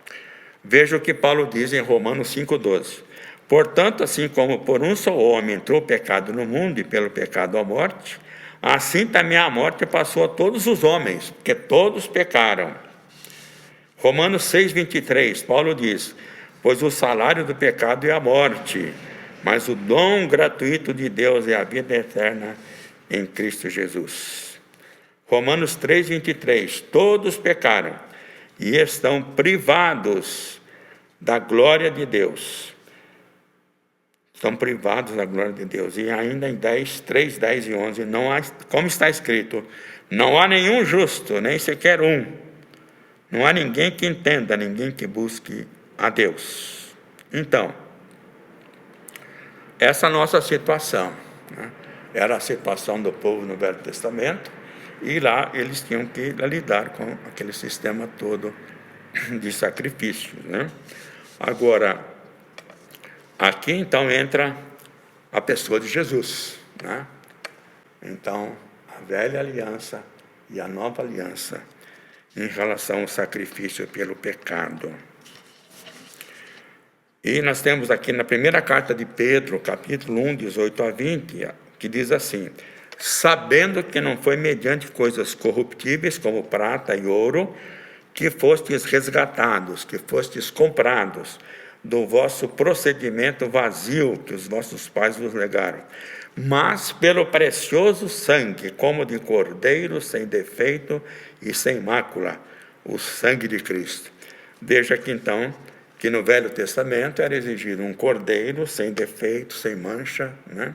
Veja o que Paulo diz em Romanos 5,12. Portanto, assim como por um só homem entrou o pecado no mundo, e pelo pecado a morte, assim também a morte passou a todos os homens, porque todos pecaram. Romanos 6,23, Paulo diz: pois o salário do pecado é a morte, mas o dom gratuito de Deus é a vida eterna em Cristo Jesus. Romanos 3,23, todos pecaram e estão privados da glória de Deus. Estão privados da glória de Deus. E ainda em 3, 10 e 11, não há, como está escrito, não há nenhum justo, nem sequer um. Não há ninguém que entenda, ninguém que busque a Deus. Então, essa nossa situação, né, era a situação do povo no Velho Testamento, e lá eles tinham que lidar com aquele sistema todo de sacrifícios, né? Agora, aqui então entra a pessoa de Jesus, né? Então, a velha aliança e a nova aliança em relação ao sacrifício pelo pecado. E nós temos aqui na primeira carta de Pedro, capítulo 1, 18 a 20, que diz assim: sabendo que não foi mediante coisas corruptíveis, como prata e ouro, que fostes resgatados, que fostes comprados do vosso procedimento vazio que os vossos pais vos legaram, mas pelo precioso sangue, como de cordeiro sem defeito e sem mácula, o sangue de Cristo. Veja que então, que no Velho Testamento era exigido um cordeiro sem defeito, sem mancha, né?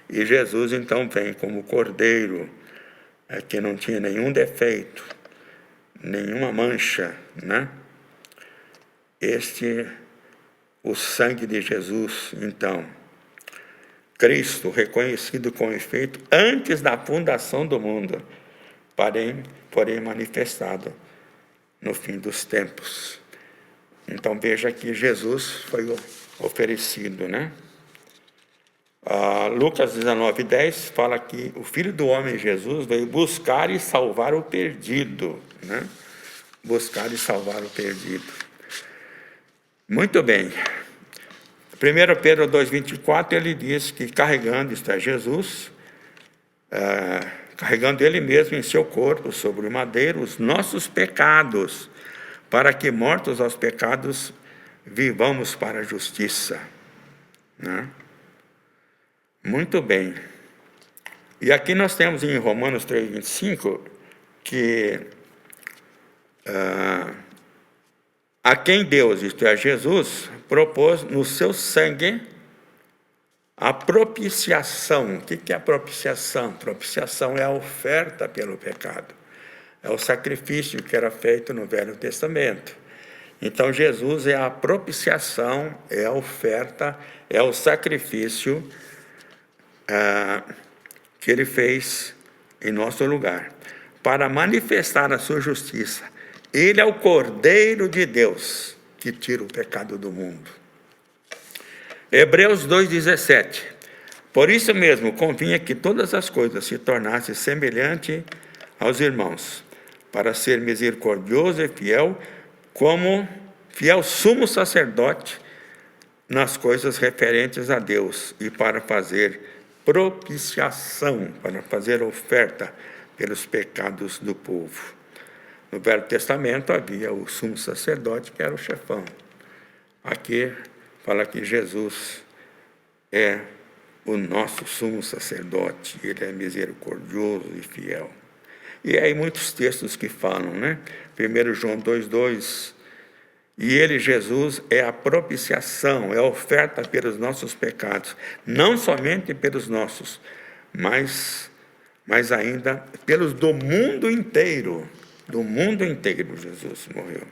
E Jesus então vem como cordeiro, que não tinha nenhum defeito, nenhuma mancha, né? O sangue de Jesus, então, Cristo, reconhecido com efeito antes da fundação do mundo, porém manifestado no fim dos tempos. Então veja que Jesus foi oferecido, né? Lucas 19:10 fala que o Filho do Homem, Jesus, veio buscar e salvar o perdido, né? Buscar e salvar o perdido. Muito bem. 1 Pedro 2,24, ele diz que carregando, isto é, Jesus, carregando ele mesmo em seu corpo, sobre o madeiro, os nossos pecados, para que, mortos aos pecados, vivamos para a justiça, né? Muito bem. E aqui nós temos em Romanos 3,25, que a quem Deus, isto é, Jesus, propôs no seu sangue a propiciação. O que é a propiciação? Propiciação é a oferta pelo pecado. É o sacrifício que era feito no Velho Testamento. Então, Jesus é a propiciação, é a oferta, é o sacrifício que ele fez em nosso lugar, para manifestar a sua justiça. Ele é o Cordeiro de Deus, que tira o pecado do mundo. Hebreus 2,17. Por isso mesmo, convinha que todas as coisas se tornassem semelhantes aos irmãos, para ser misericordioso e fiel, como fiel sumo sacerdote nas coisas referentes a Deus, e para fazer propiciação, para fazer oferta pelos pecados do povo. No Velho Testamento havia o sumo sacerdote, que era o chefão. Aqui fala que Jesus é o nosso sumo sacerdote, ele é misericordioso e fiel. E aí muitos textos que falam, né? 1 João 2,2, e ele, Jesus, é a propiciação, é a oferta pelos nossos pecados, não somente pelos nossos, mas ainda pelos do mundo inteiro. Do mundo inteiro Jesus morreu.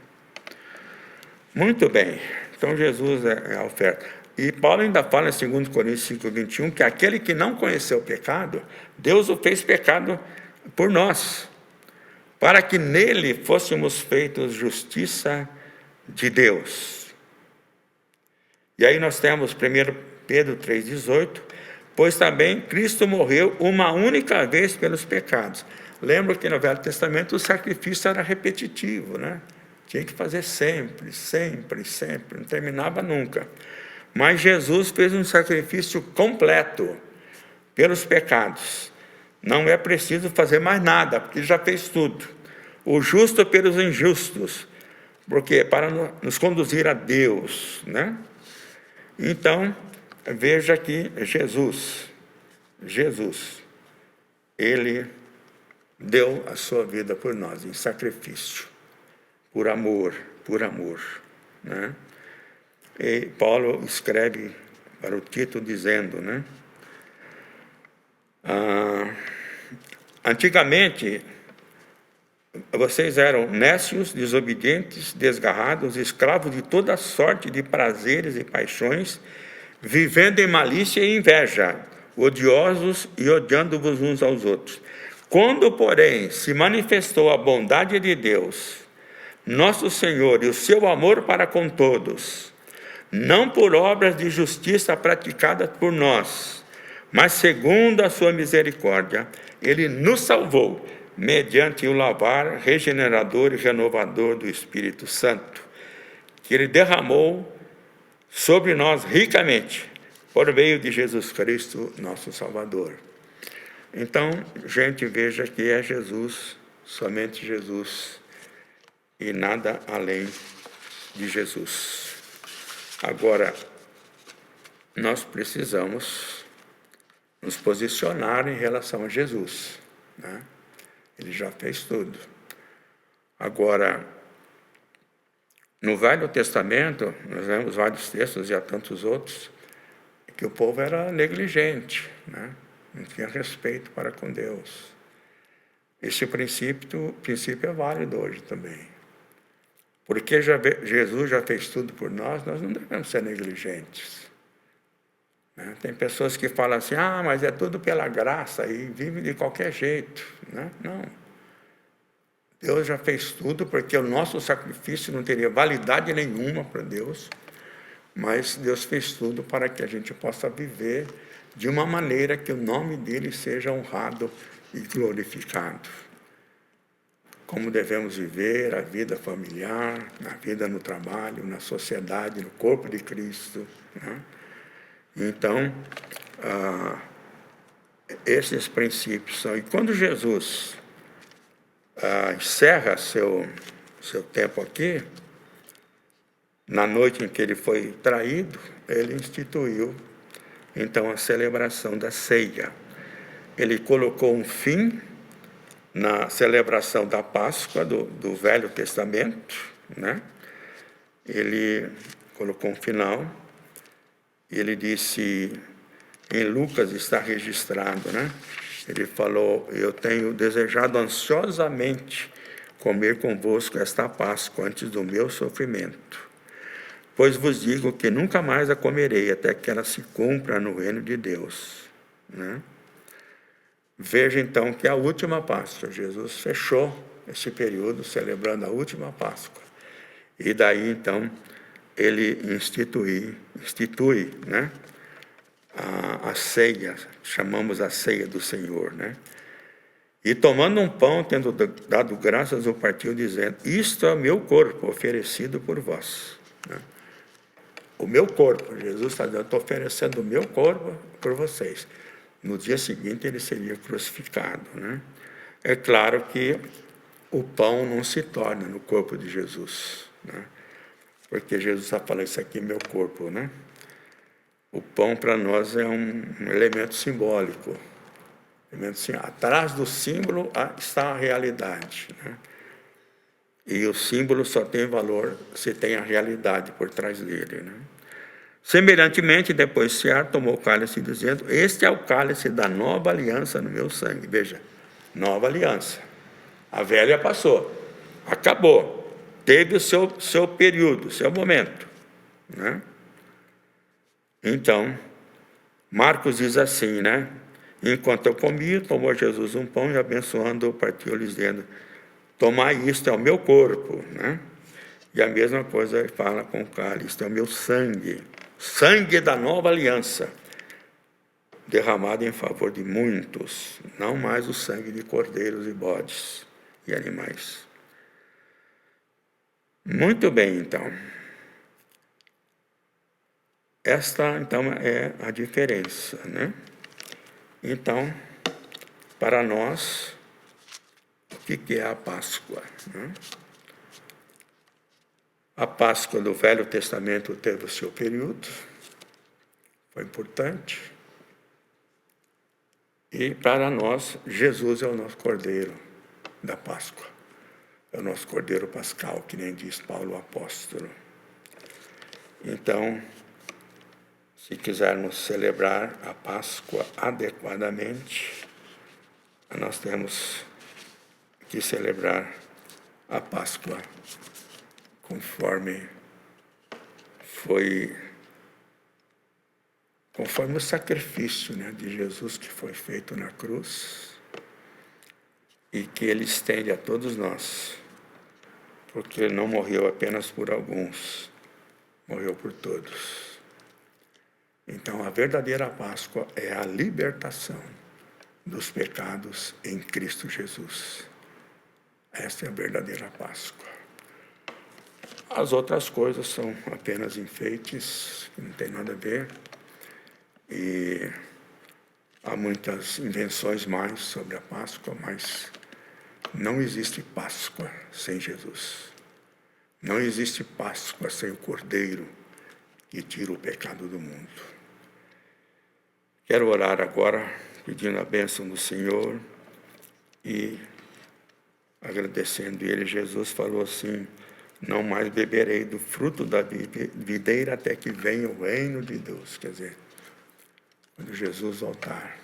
Muito bem, então Jesus é a oferta. E Paulo ainda fala em 2 Coríntios 5,21, que aquele que não conheceu o pecado, Deus o fez pecado por nós, para que nele fôssemos feitos justiça de Deus. E aí nós temos 1 Pedro 3,18, pois também Cristo morreu uma única vez pelos pecados. Lembra que no Velho Testamento o sacrifício era repetitivo, né? Tinha que fazer sempre, sempre, sempre, não terminava nunca. Mas Jesus fez um sacrifício completo pelos pecados. Não é preciso fazer mais nada, porque já fez tudo. O justo pelos injustos, porque para nos conduzir a Deus, né? Então, veja que Jesus, ele deu a sua vida por nós, em sacrifício, por amor, né? E Paulo escreve para o Tito dizendo, né? Antigamente, vocês eram nécios, desobedientes, desgarrados, escravos de toda sorte de prazeres e paixões, vivendo em malícia e inveja, odiosos e odiando-vos uns aos outros. Quando, porém, se manifestou a bondade de Deus, nosso Senhor, e o seu amor para com todos, não por obras de justiça praticadas por nós, mas segundo a sua misericórdia, Ele nos salvou, mediante o lavar regenerador e renovador do Espírito Santo, que Ele derramou sobre nós ricamente, por meio de Jesus Cristo, nosso Salvador. Então, gente, veja que é Jesus, somente Jesus, e nada além de Jesus. Agora, nós precisamos nos posicionar em relação a Jesus, né? Ele já fez tudo. Agora, no Velho Testamento, nós vemos vários textos e há tantos outros, que o povo era negligente, né? Não tinha respeito para com Deus. Esse princípio é válido hoje também. Porque Jesus já fez tudo por nós não devemos ser negligentes. Né? Tem pessoas que falam assim, mas é tudo pela graça e vive de qualquer jeito. Né? Não. Deus já fez tudo, porque o nosso sacrifício não teria validade nenhuma para Deus, mas Deus fez tudo para que a gente possa viver de uma maneira que o nome dele seja honrado e glorificado. Como devemos viver a vida familiar, a vida no trabalho, na sociedade, no corpo de Cristo. Né? Então, esses princípios são... E quando Jesus encerra seu tempo aqui, na noite em que ele foi traído, ele instituiu, então, a celebração da ceia. Ele colocou um fim na celebração da Páscoa do Velho Testamento, né? Ele colocou um final, e ele disse, em Lucas está registrado, né? Ele falou, eu tenho desejado ansiosamente comer convosco esta Páscoa antes do meu sofrimento. Pois vos digo que nunca mais a comerei, até que ela se cumpra no reino de Deus. Né? Veja então que a última Páscoa, Jesus fechou esse período celebrando a última Páscoa. E daí então ele institui, né? A ceia, chamamos a ceia do Senhor, né? E tomando um pão, tendo dado graças, o partiu, dizendo, isto é o meu corpo oferecido por vós. Né? O meu corpo, Jesus está dizendo, estou oferecendo o meu corpo por vocês. No dia seguinte ele seria crucificado. Né? É claro que o pão não se torna no corpo de Jesus. Né? Porque Jesus está falando, isso aqui é meu corpo. Né? O pão para nós é um elemento simbólico. Atrás do símbolo está a realidade. Né? E o símbolo só tem valor se tem a realidade por trás dele. Né? Semelhantemente, depois de cear, tomou o cálice, dizendo, este é o cálice da nova aliança no meu sangue. Veja, nova aliança. A velha passou, acabou, teve o seu período, seu momento. Né? Então, Marcos diz assim, né? Enquanto eu comia, tomou Jesus um pão e abençoando, partiu-lhes dizendo, tomai isto, é o meu corpo, né? E a mesma coisa ele fala com o cálice, isto é o meu sangue, sangue da nova aliança, derramado em favor de muitos, não mais o sangue de cordeiros e bodes e animais. Muito bem, então. Esta, então, é a diferença, né? Então, para nós, o que é a Páscoa? Né? A Páscoa do Velho Testamento teve o seu período, foi importante. E para nós, Jesus é o nosso Cordeiro da Páscoa. É o nosso Cordeiro Pascal, que nem diz Paulo o Apóstolo. Então, se quisermos celebrar a Páscoa adequadamente, nós temos que celebrar a Páscoa conforme o sacrifício, né, de Jesus que foi feito na cruz e que Ele estende a todos nós, porque Ele não morreu apenas por alguns, morreu por todos. Então, a verdadeira Páscoa é a libertação dos pecados em Cristo Jesus. Esta é a verdadeira Páscoa. As outras coisas são apenas enfeites, que não tem nada a ver. E há muitas invenções mais sobre a Páscoa, mas não existe Páscoa sem Jesus. Não existe Páscoa sem o Cordeiro que tira o pecado do mundo. Quero orar agora, pedindo a bênção do Senhor e agradecendo Ele. Jesus falou assim: não mais beberei do fruto da videira até que venha o reino de Deus. Quer dizer, quando Jesus voltar,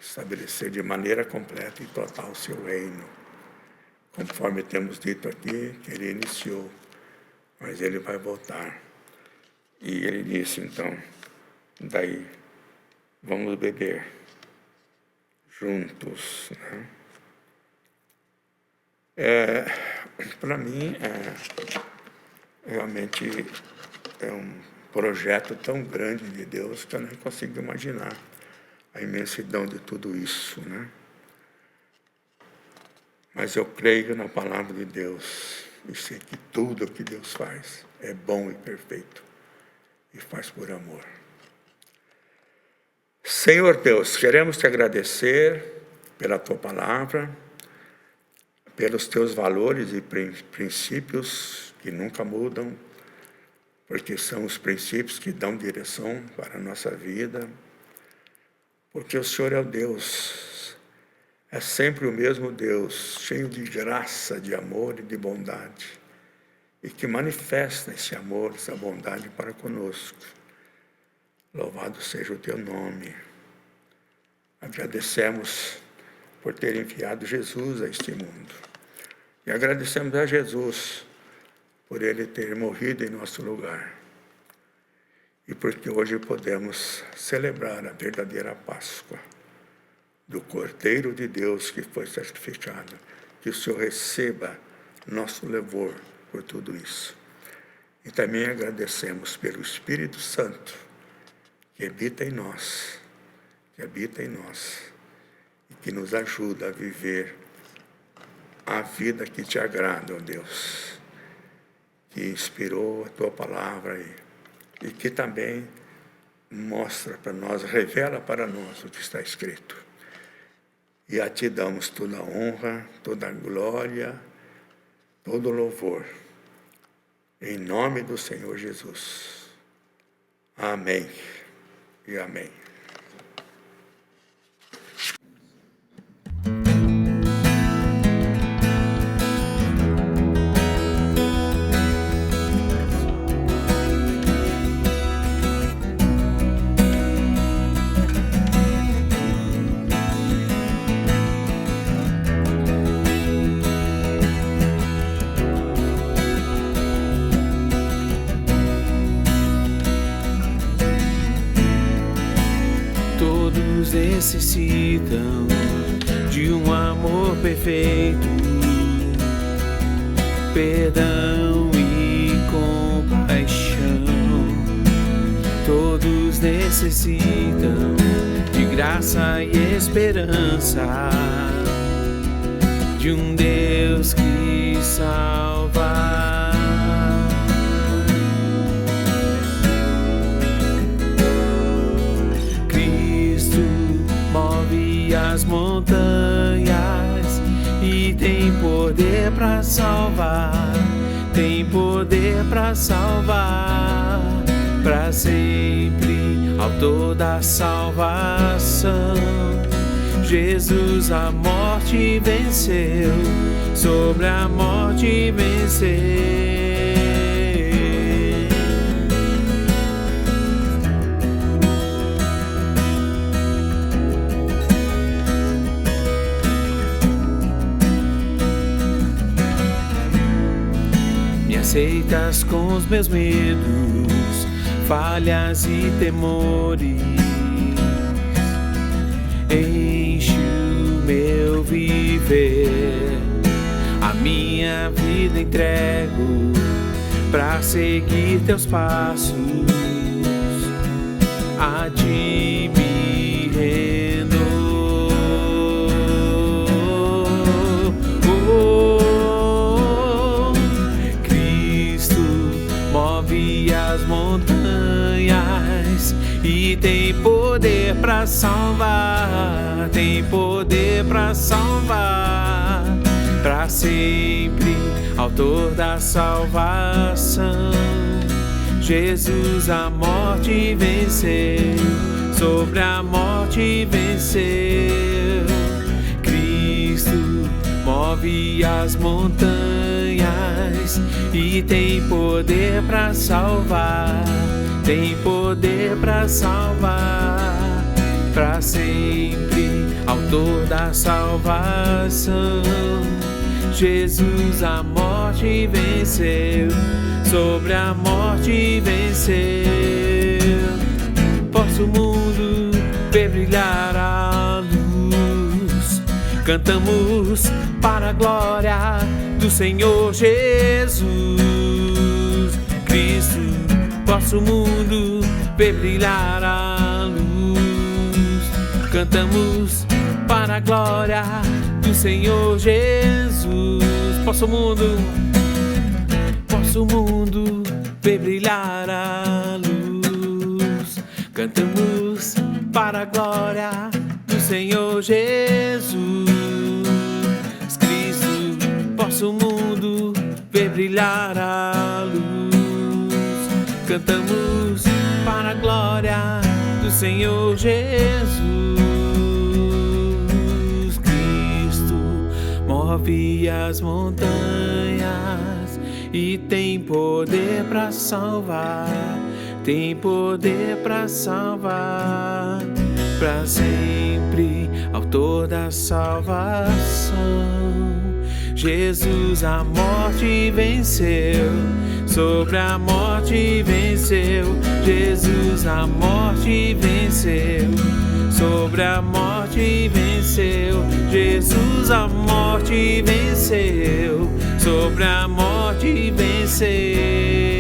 estabelecer de maneira completa e total o seu reino, conforme temos dito aqui, que Ele iniciou, mas Ele vai voltar. E Ele disse, então, daí, vamos beber juntos, né? Para mim, realmente é um projeto tão grande de Deus que eu nem consigo imaginar a imensidão de tudo isso, né? Mas eu creio na palavra de Deus e sei que tudo o que Deus faz é bom e perfeito e faz por amor. Senhor Deus, queremos te agradecer pela tua palavra, pelos teus valores e princípios que nunca mudam, porque são os princípios que dão direção para a nossa vida, porque o Senhor é o Deus, é sempre o mesmo Deus, cheio de graça, de amor e de bondade, e que manifesta esse amor, essa bondade para conosco. Louvado seja o teu nome. Agradecemos por ter enviado Jesus a este mundo. E agradecemos a Jesus por Ele ter morrido em nosso lugar. E porque hoje podemos celebrar a verdadeira Páscoa do Cordeiro de Deus que foi sacrificado. Que o Senhor receba nosso louvor por tudo isso. E também agradecemos pelo Espírito Santo que habita em nós, e que nos ajuda a viver a vida que te agrada, ó Deus, que inspirou a tua palavra e que também mostra para nós, revela para nós o que está escrito. E a ti damos toda a honra, toda a glória, todo o louvor, em nome do Senhor Jesus. Amém e amém. Necessitam de um amor perfeito, perdão e compaixão. Todos necessitam de graça e esperança, de um Deus que salva. As montanhas e tem poder para salvar, tem poder para salvar, para sempre, autor da salvação. Jesus a morte venceu, sobre a morte venceu. aceitas com os meus medos, falhas e temores. Enche o meu viver, a minha vida entrego pra seguir teus passos. A ti me rendo. Oh, Cristo move as montanhas e tem poder pra salvar, tem poder pra salvar, pra sempre, autor da salvação. Jesus a morte venceu, sobre a morte venceu. Cristo move as montanhas e tem poder pra salvar, tem poder pra salvar, pra sempre, autor da salvação. Jesus a morte venceu, sobre a morte venceu. Posso o mundo ver brilhar a luz, cantamos para a glória do Senhor Jesus. Cristo, posso o mundo ver brilhar a luz, cantamos para a glória do Senhor Jesus. Posso o mundo ver brilhar a luz, cantamos para a glória do Senhor Jesus. Cristo, posso o mundo ver brilhar a luz, cantamos para a glória do Senhor Jesus. Cristo move as montanhas e tem poder pra salvar, tem poder pra salvar, pra sempre, autor da salvação. Jesus a morte venceu, sobre a morte venceu. Jesus a morte venceu, sobre a morte venceu. Jesus a morte venceu, sobre a morte venceu.